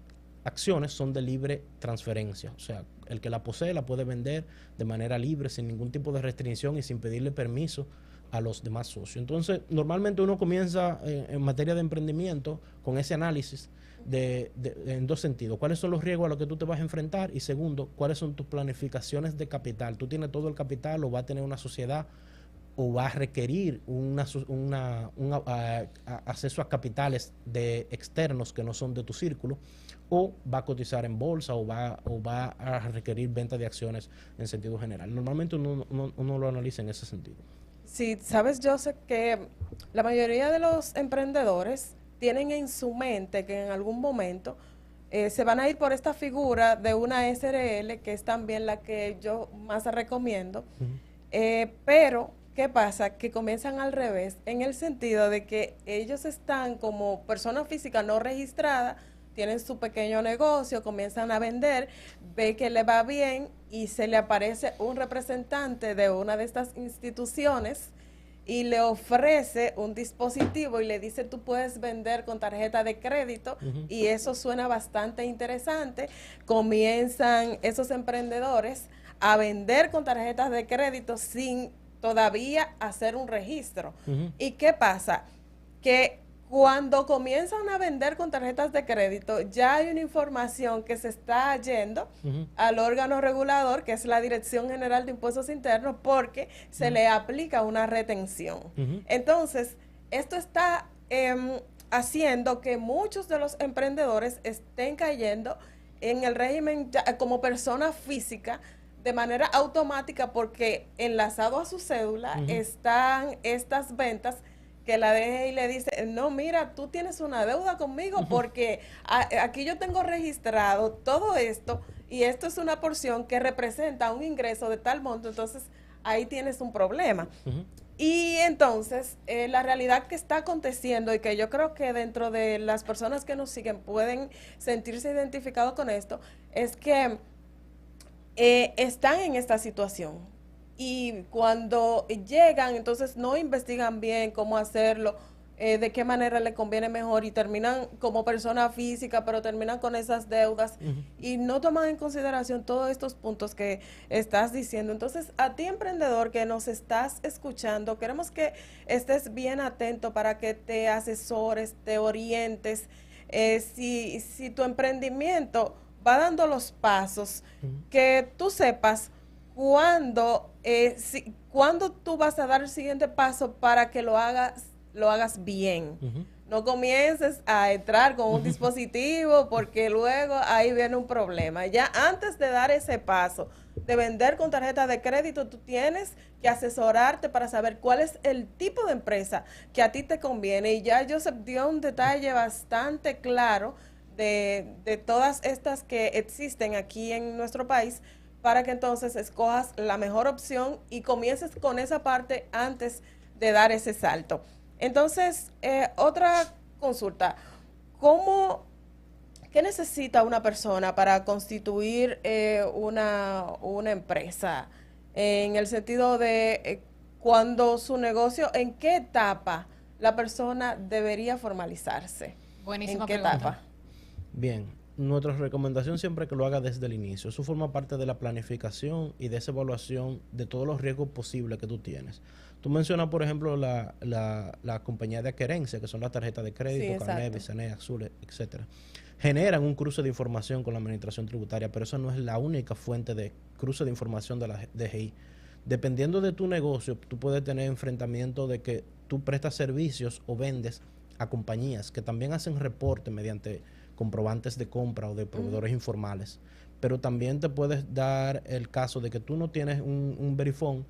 acciones son de libre transferencia. O sea, el que la posee la puede vender de manera libre, sin ningún tipo de restricción y sin pedirle permiso a los demás socios. Entonces, normalmente uno comienza en materia de emprendimiento con ese análisis en dos sentidos. ¿Cuáles son los riesgos a los que tú te vas a enfrentar? Y segundo, ¿cuáles son tus planificaciones de capital? ¿Tú tienes todo el capital o vas a tener una sociedad o va a requerir un acceso a capitales externos que no son de tu círculo, o va a cotizar en bolsa o va a requerir venta de acciones en sentido general? Normalmente uno lo analiza en ese sentido. Sí, sabes, yo sé que la mayoría de los emprendedores tienen en su mente que en algún momento se van a ir por esta figura de una SRL, que es también la que yo más recomiendo, pero ¿qué pasa? Que comienzan al revés, en el sentido de que ellos están como persona física no registrada, tienen su pequeño negocio, comienzan a vender, ve que le va bien y se le aparece un representante de una de estas instituciones y le ofrece un dispositivo y le dice: tú puedes vender con tarjeta de crédito, y eso suena bastante interesante. Comienzan esos emprendedores a vender con tarjetas de crédito sin todavía hacer un registro. ¿Y qué pasa? Que cuando comienzan a vender con tarjetas de crédito, ya hay una información que se está yendo al órgano regulador, que es la Dirección General de Impuestos Internos, porque se le aplica una retención. Entonces, esto está haciendo que muchos de los emprendedores estén cayendo en el régimen como persona física de manera automática, porque enlazado a su cédula están estas ventas que la DGI le dice, no, mira, tú tienes una deuda conmigo porque aquí yo tengo registrado todo esto y esto es una porción que representa un ingreso de tal monto, entonces ahí tienes un problema. Y entonces, la realidad que está aconteciendo y que yo creo que dentro de las personas que nos siguen pueden sentirse identificados con esto, es que están en esta situación. Y cuando llegan, entonces no investigan bien cómo hacerlo, de qué manera le conviene mejor y terminan como persona física, pero terminan con esas deudas y no toman en consideración todos estos puntos que estás diciendo. Entonces, a ti, emprendedor que nos estás escuchando, queremos que estés bien atento para que te asesores, te orientes. Si tu emprendimiento va dando los pasos, que tú sepas cuándo tú vas a dar el siguiente paso para que lo hagas bien. No comiences a entrar con un dispositivo porque luego ahí viene un problema. Ya antes de dar ese paso de vender con tarjeta de crédito, tú tienes que asesorarte para saber cuál es el tipo de empresa que a ti te conviene. Y ya Joseph dio un detalle bastante claro de todas estas que existen aquí en nuestro país, para que entonces escojas la mejor opción y comiences con esa parte antes de dar ese salto. Entonces, otra consulta, ¿qué necesita una persona para constituir una empresa? En el sentido de cuando su negocio, ¿en qué etapa la persona debería formalizarse? Buenísima ¿En qué pregunta. etapa? Bien, nuestra recomendación siempre es que lo haga desde el inicio. Eso forma parte de la planificación y de esa evaluación de todos los riesgos posibles que tú tienes. Tú mencionas, por ejemplo, la compañía de adquerencia, que son las tarjetas de crédito, Sí, Carnet, exacto. Bisanet, Azul, etcétera. Generan un cruce de información con la administración tributaria, pero eso no es la única fuente de cruce de información de la DGI. Dependiendo de tu negocio, tú puedes tener enfrentamiento de que tú prestas servicios o vendes a compañías que también hacen reporte mediante comprobantes de compra o de proveedores informales. Pero también te puedes dar el caso de que tú no tienes un verifón,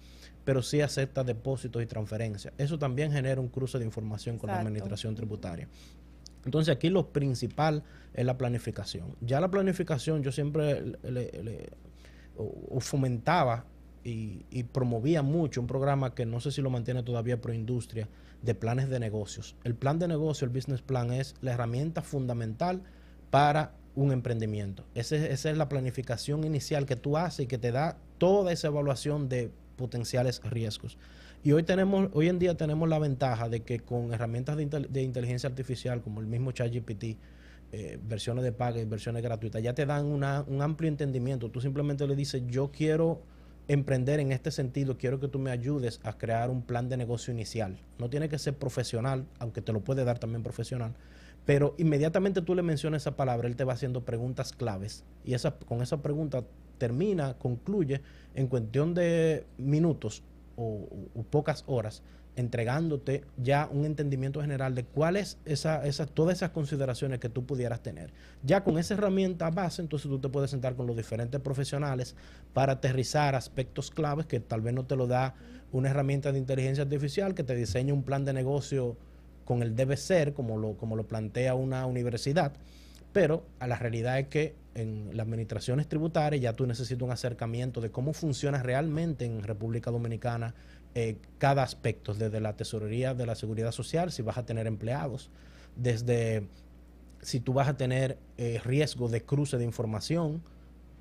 pero sí aceptas depósitos y transferencias. Eso también genera un cruce de información con la Exacto. administración tributaria. Entonces aquí lo principal es la planificación. Ya la planificación yo siempre o fomentaba y promovía mucho un programa que no sé si lo mantiene todavía Proindustria, de planes de negocios. El plan de negocio, el business plan, es la herramienta fundamental para un emprendimiento. Esa es la planificación inicial que tú haces y que te da toda esa evaluación de potenciales riesgos. Y hoy en día tenemos la ventaja de que con herramientas de inteligencia artificial como el mismo ChatGPT, versiones de paga y versiones gratuitas, ya te dan un amplio entendimiento. Tú simplemente le dices, yo quiero emprender en este sentido, quiero que tú me ayudes a crear un plan de negocio inicial. No tiene que ser profesional, aunque te lo puede dar también profesional, pero inmediatamente tú le mencionas esa palabra, él te va haciendo preguntas claves y con esa pregunta concluye en cuestión de minutos o pocas horas, entregándote ya un entendimiento general de cuáles todas esas consideraciones que tú pudieras tener. Ya con esa herramienta base, entonces tú te puedes sentar con los diferentes profesionales para aterrizar aspectos claves que tal vez no te lo da una herramienta de inteligencia artificial que te diseña un plan de negocio con el debe ser, como lo plantea una universidad, pero a la realidad es que en las administraciones tributarias ya tú necesitas un acercamiento de cómo funciona realmente en República Dominicana cada aspecto, desde la tesorería de la seguridad social, si vas a tener empleados, desde si tú vas a tener riesgo de cruce de información,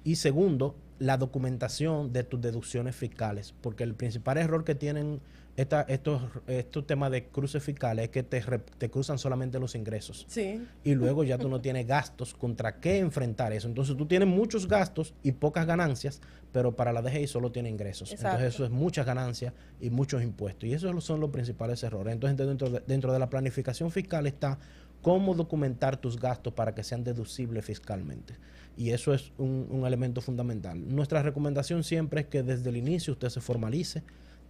y segundo, la documentación de tus deducciones fiscales, porque el principal error que tienen estos temas de cruces fiscales es que te cruzan solamente los ingresos. Sí. Y luego ya tú no tienes gastos contra qué enfrentar eso. Entonces tú tienes muchos gastos y pocas ganancias, pero para la DGI solo tiene ingresos. Exacto. Entonces eso es muchas ganancias y muchos impuestos. Y esos son los principales errores. Entonces dentro de la planificación fiscal está cómo documentar tus gastos para que sean deducibles fiscalmente. Y eso es un elemento fundamental. Nuestra recomendación siempre es que desde el inicio usted se formalice,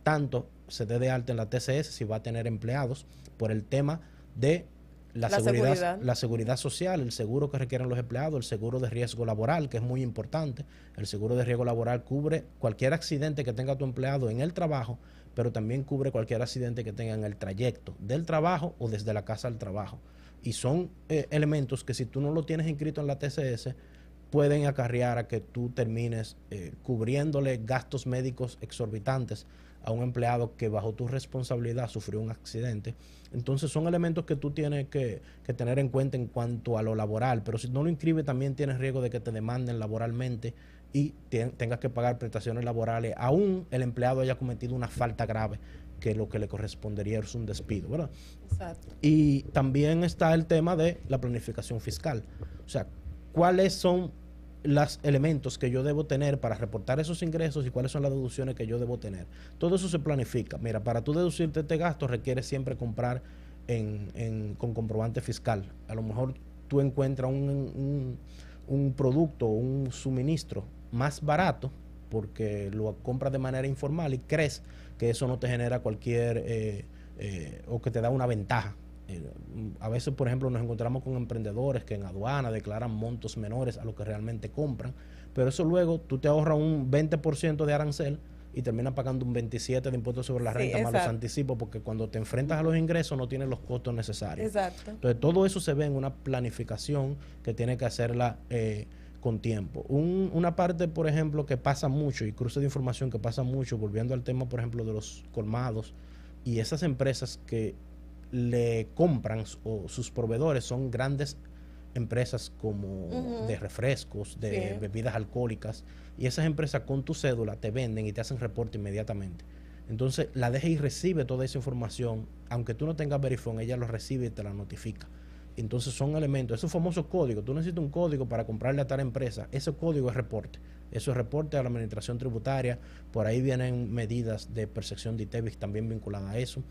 tanto se dé de alta en la TCS si va a tener empleados, por el tema de la seguridad social, el seguro que requieren los empleados, el seguro de riesgo laboral, que es muy importante. El seguro de riesgo laboral cubre cualquier accidente que tenga tu empleado en el trabajo, pero también cubre cualquier accidente que tenga en el trayecto del trabajo o desde la casa al trabajo. Y son elementos que si tú no lo tienes inscrito en la TCS, pueden acarrear a que tú termines cubriéndole gastos médicos exorbitantes a un empleado que bajo tu responsabilidad sufrió un accidente. Entonces son elementos que tú tienes que tener en cuenta en cuanto a lo laboral, pero si no lo inscribes también tienes riesgo de que te demanden laboralmente y tengas que pagar prestaciones laborales, aún el empleado haya cometido una falta grave, que lo que le correspondería es un despido, ¿verdad? Exacto. Y también está el tema de la planificación fiscal. O sea, ¿cuáles son los elementos que yo debo tener para reportar esos ingresos y cuáles son las deducciones que yo debo tener? Todo eso se planifica. Mira, para tú deducirte este gasto requiere siempre comprar con comprobante fiscal. A lo mejor tú encuentras un producto o un suministro más barato porque lo compras de manera informal y crees que eso no te genera cualquier o que te da una ventaja. A veces, por ejemplo, nos encontramos con emprendedores que en aduana declaran montos menores a lo que realmente compran, pero eso luego tú te ahorras un 20% de arancel y terminas pagando un 27% de impuestos sobre la renta más los anticipos, porque cuando te enfrentas a los ingresos no tienes los costos necesarios. Exacto. Entonces todo eso se ve en una planificación que tiene que hacerla con tiempo. Una parte, por ejemplo, que pasa mucho, y cruce de información que pasa mucho, volviendo al tema, por ejemplo, de los colmados y esas empresas que le compran o sus proveedores son grandes empresas como de refrescos, de bebidas alcohólicas, y esas empresas con tu cédula te venden y te hacen reporte inmediatamente. Entonces la DGI recibe toda esa información, aunque tú no tengas Verifone, ella lo recibe y te la notifica. Entonces son elementos, esos famosos códigos, tú necesitas un código para comprarle a tal empresa, ese código es reporte, eso es reporte a la administración tributaria, por ahí vienen medidas de percepción de ITEVIS también vinculadas a eso.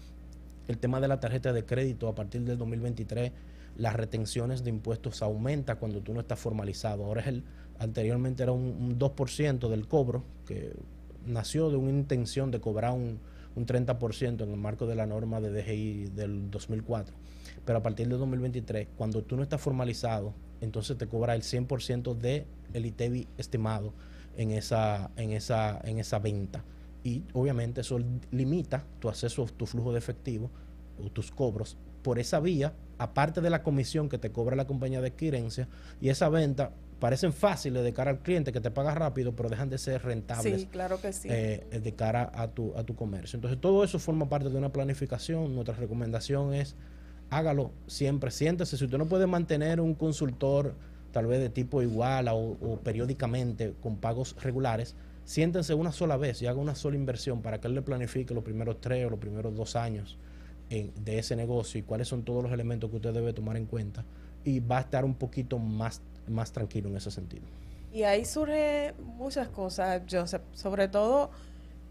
El tema de la tarjeta de crédito, a partir del 2023, las retenciones de impuestos aumenta cuando tú no estás formalizado. Ahora anteriormente era un 2% del cobro, que nació de una intención de cobrar un 30% en el marco de la norma de DGI del 2004. Pero a partir del 2023, cuando tú no estás formalizado, entonces te cobra el 100% del ITEVI estimado en esa venta. Y obviamente eso limita tu acceso a tu flujo de efectivo o tus cobros por esa vía, aparte de la comisión que te cobra la compañía de adquirencia, y esa venta parecen fáciles de cara al cliente que te paga rápido, pero dejan de ser rentables. Sí, claro que sí. De cara a tu comercio. Entonces todo eso forma parte de una planificación. Nuestra recomendación es hágalo siempre, siéntese. Si usted no puede mantener un consultor tal vez de tipo igual o periódicamente con pagos regulares, siéntense una sola vez y haga una sola inversión para que él le planifique los primeros 3 o los primeros 2 años de ese negocio y cuáles son todos los elementos que usted debe tomar en cuenta, y va a estar un poquito más tranquilo en ese sentido. Y ahí surge muchas cosas, Joseph, sobre todo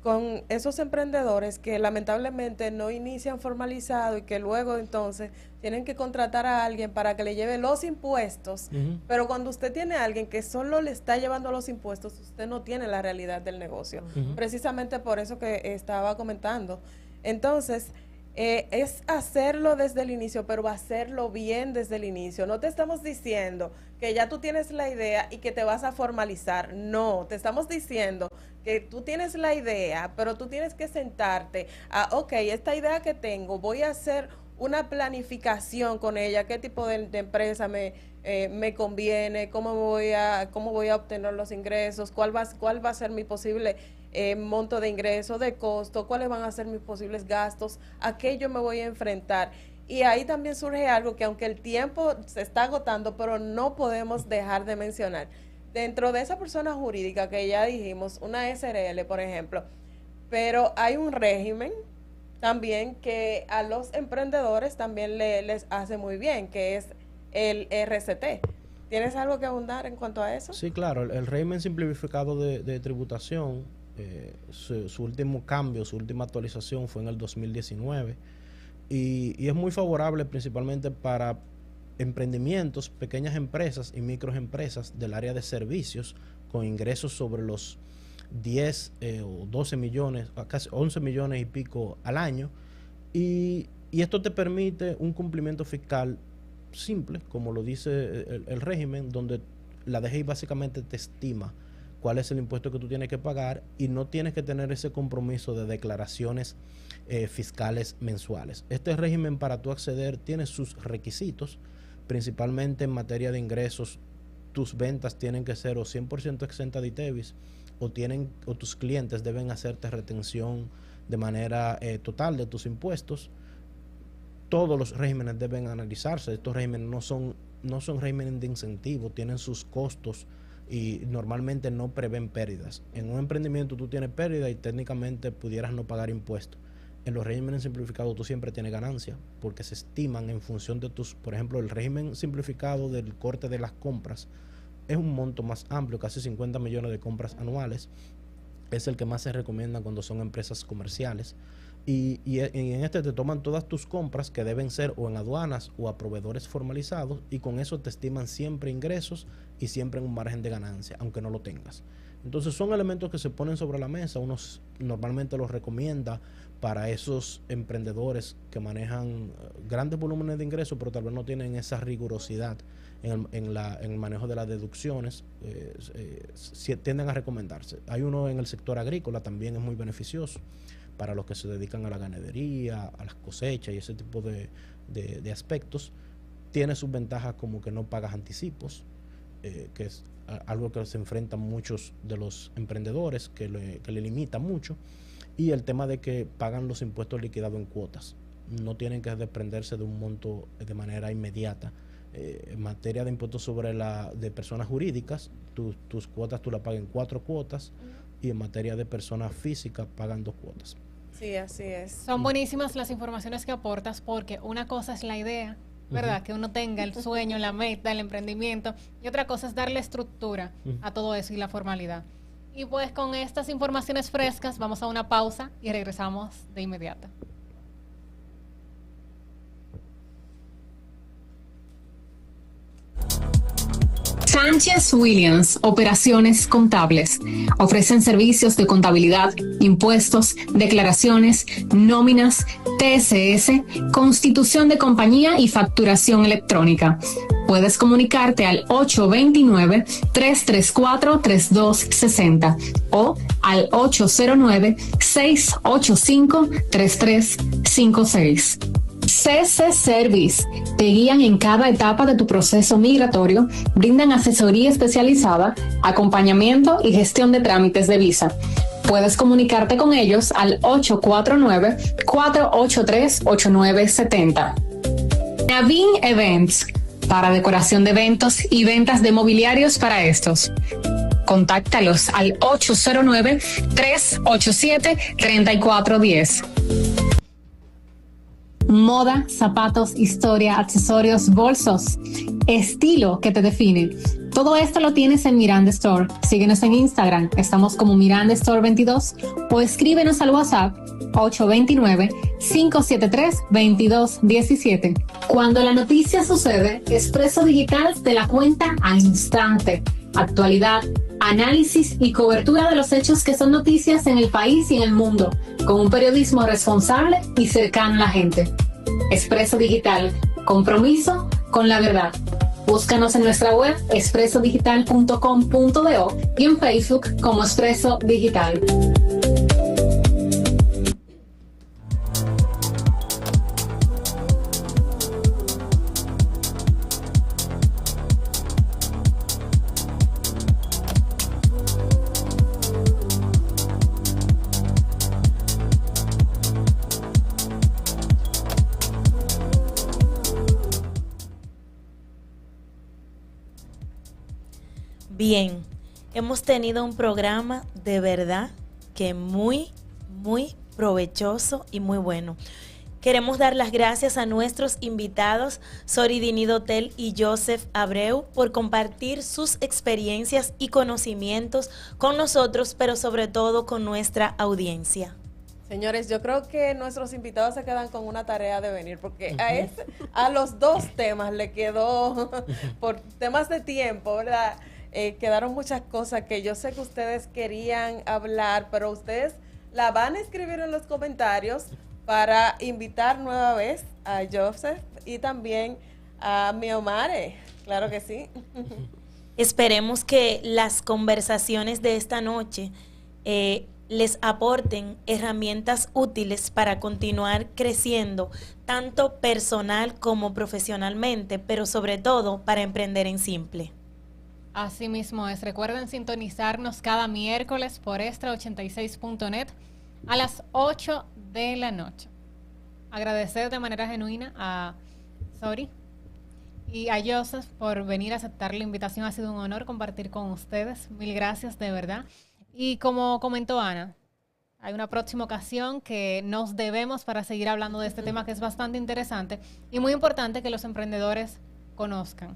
con esos emprendedores que lamentablemente no inician formalizado y que luego entonces tienen que contratar a alguien para que le lleve los impuestos, pero cuando usted tiene a alguien que solo le está llevando los impuestos, usted no tiene la realidad del negocio, precisamente por eso que estaba comentando. Entonces, es hacerlo desde el inicio, pero hacerlo bien desde el inicio. No te estamos diciendo que ya tú tienes la idea y que te vas a formalizar. No, te estamos diciendo que tú tienes la idea, pero tú tienes que sentarte ok, esta idea que tengo, voy a hacer una planificación con ella, qué tipo de empresa me conviene, cómo voy a obtener los ingresos, cuál va a ser mi posible monto de ingreso, de costo, cuáles van a ser mis posibles gastos, a qué yo me voy a enfrentar. Y ahí también surge algo que, aunque el tiempo se está agotando, pero no podemos dejar de mencionar. Dentro de esa persona jurídica que ya dijimos, una SRL, por ejemplo, pero hay un régimen también que a los emprendedores también les hace muy bien, que es el RCT. ¿Tienes algo que abundar en cuanto a eso? Sí, claro. El régimen simplificado de tributación, su último cambio, su última actualización fue en el 2019 y es muy favorable principalmente para emprendimientos, pequeñas empresas y microempresas del área de servicios con ingresos sobre los 10 o 12 millones, casi 11 millones y pico al año, y esto te permite un cumplimiento fiscal simple, como lo dice el régimen, donde la DGI básicamente te estima cuál es el impuesto que tú tienes que pagar y no tienes que tener ese compromiso de declaraciones fiscales mensuales. Este régimen, para tú acceder, tiene sus requisitos, principalmente en materia de ingresos. Tus ventas tienen que ser o 100% exenta de ITEVIS o tus clientes deben hacerte retención de manera total de tus impuestos. Todos los regímenes deben analizarse. Estos regímenes no son regímenes de incentivo, tienen sus costos y normalmente no prevén pérdidas. En un emprendimiento tú tienes pérdida y técnicamente pudieras no pagar impuestos. En los regímenes simplificados tú siempre tienes ganancia porque se estiman en función de por ejemplo, el régimen simplificado del corte de las compras es un monto más amplio, casi 50 millones de compras anuales. Es el que más se recomienda cuando son empresas comerciales. Y en este te toman todas tus compras que deben ser o en aduanas o a proveedores formalizados y con eso te estiman siempre ingresos y siempre en un margen de ganancia, aunque no lo tengas. Entonces son elementos que se ponen sobre la mesa. Uno normalmente los recomienda para esos emprendedores que manejan grandes volúmenes de ingresos, pero tal vez no tienen esa rigurosidad en el manejo de las deducciones. Tienden a recomendarse. Hay uno en el sector agrícola, también es muy beneficioso para los que se dedican a la ganadería, a las cosechas y ese tipo de aspectos. Tiene sus ventajas como que no pagas anticipos, que es algo que se enfrentan muchos de los emprendedores, que le limita mucho, y el tema de que pagan los impuestos liquidados en cuotas, no tienen que desprenderse de un monto de manera inmediata. En materia de impuestos de personas jurídicas, tus cuotas tú las pagas en 4 cuotas, y en materia de personas físicas pagan 2 cuotas. Sí, así es. Son buenísimas las informaciones que aportas porque una cosa es la idea, ¿verdad? Que uno tenga el sueño, la meta, el emprendimiento, y otra cosa es darle estructura a todo eso y la formalidad. Y pues con estas informaciones frescas vamos a una pausa y regresamos de inmediato. Sánchez Williams, Operaciones Contables. Ofrecen servicios de contabilidad, impuestos, declaraciones, nóminas, TSS, constitución de compañía y facturación electrónica. Puedes comunicarte al 829-334-3260 o al 809-685-3356. CC Service. Te guían en cada etapa de tu proceso migratorio, brindan asesoría especializada, acompañamiento y gestión de trámites de visa. Puedes comunicarte con ellos al 849-483-8970. Navin Events, para decoración de eventos y ventas de mobiliarios para estos. Contáctalos al 809-387-3410. Moda, zapatos, historia, accesorios, bolsos, estilo que te define. Todo esto lo tienes en Miranda Store. Síguenos en Instagram, estamos como Miranda Store 22 o escríbenos al WhatsApp 829-573-2217. Cuando la noticia sucede, Expreso Digital te la cuenta al instante. Actualidad, análisis y cobertura de los hechos que son noticias en el país y en el mundo, con un periodismo responsable y cercano a la gente. Expreso Digital, compromiso con la verdad. Búscanos en nuestra web expresodigital.com.do y en Facebook como Expreso Digital. Bien, hemos tenido un programa de verdad que muy provechoso y muy bueno. Queremos dar las gracias a nuestros invitados, Soridini Dotel y Joseph Abreu, por compartir sus experiencias y conocimientos con nosotros, pero sobre todo con nuestra audiencia. Señores, yo creo que nuestros invitados se quedan con una tarea de venir, porque a los dos temas le quedó, por temas de tiempo, ¿verdad? Quedaron muchas cosas que yo sé que ustedes querían hablar, pero ustedes la van a escribir en los comentarios para invitar nueva vez a Joseph y también A mi Omare, claro que sí. Esperemos que las conversaciones de esta noche les aporten herramientas útiles para continuar creciendo, tanto personal como profesionalmente, pero sobre todo para emprender en simple. Así mismo es. Recuerden sintonizarnos cada miércoles por extra86.net a las 8 de la noche. Agradecer de manera genuina a Sori y a Joseph por venir a aceptar la invitación. Ha sido un honor compartir con ustedes. Mil gracias, de verdad. Y como comentó Ana, hay una próxima ocasión que nos debemos para seguir hablando de este tema que es bastante interesante y muy importante que los emprendedores conozcan.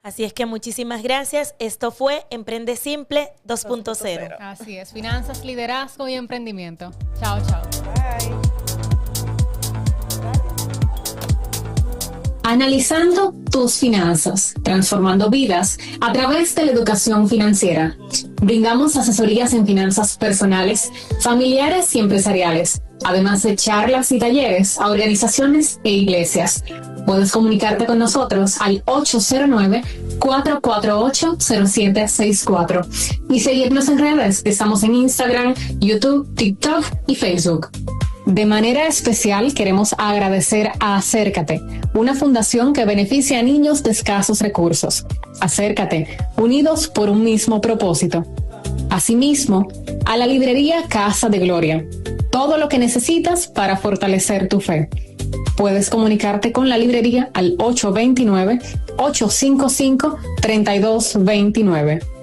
Así es que muchísimas gracias. Esto fue Emprende Simple 2.0. Así es, finanzas, liderazgo y emprendimiento. Chao, chao. Bye. Analizando tus finanzas, transformando vidas a través de la educación financiera. Brindamos asesorías en finanzas personales, familiares y empresariales, además de charlas y talleres a organizaciones e iglesias. Puedes comunicarte con nosotros al 809-448-0764 y seguirnos en redes. Estamos en Instagram, YouTube, TikTok y Facebook. De manera especial queremos agradecer a Acércate, una fundación que beneficia a niños de escasos recursos. Acércate, unidos por un mismo propósito. Asimismo, a la librería Casa de Gloria, todo lo que necesitas para fortalecer tu fe. Puedes comunicarte con la librería al 829-855-3229.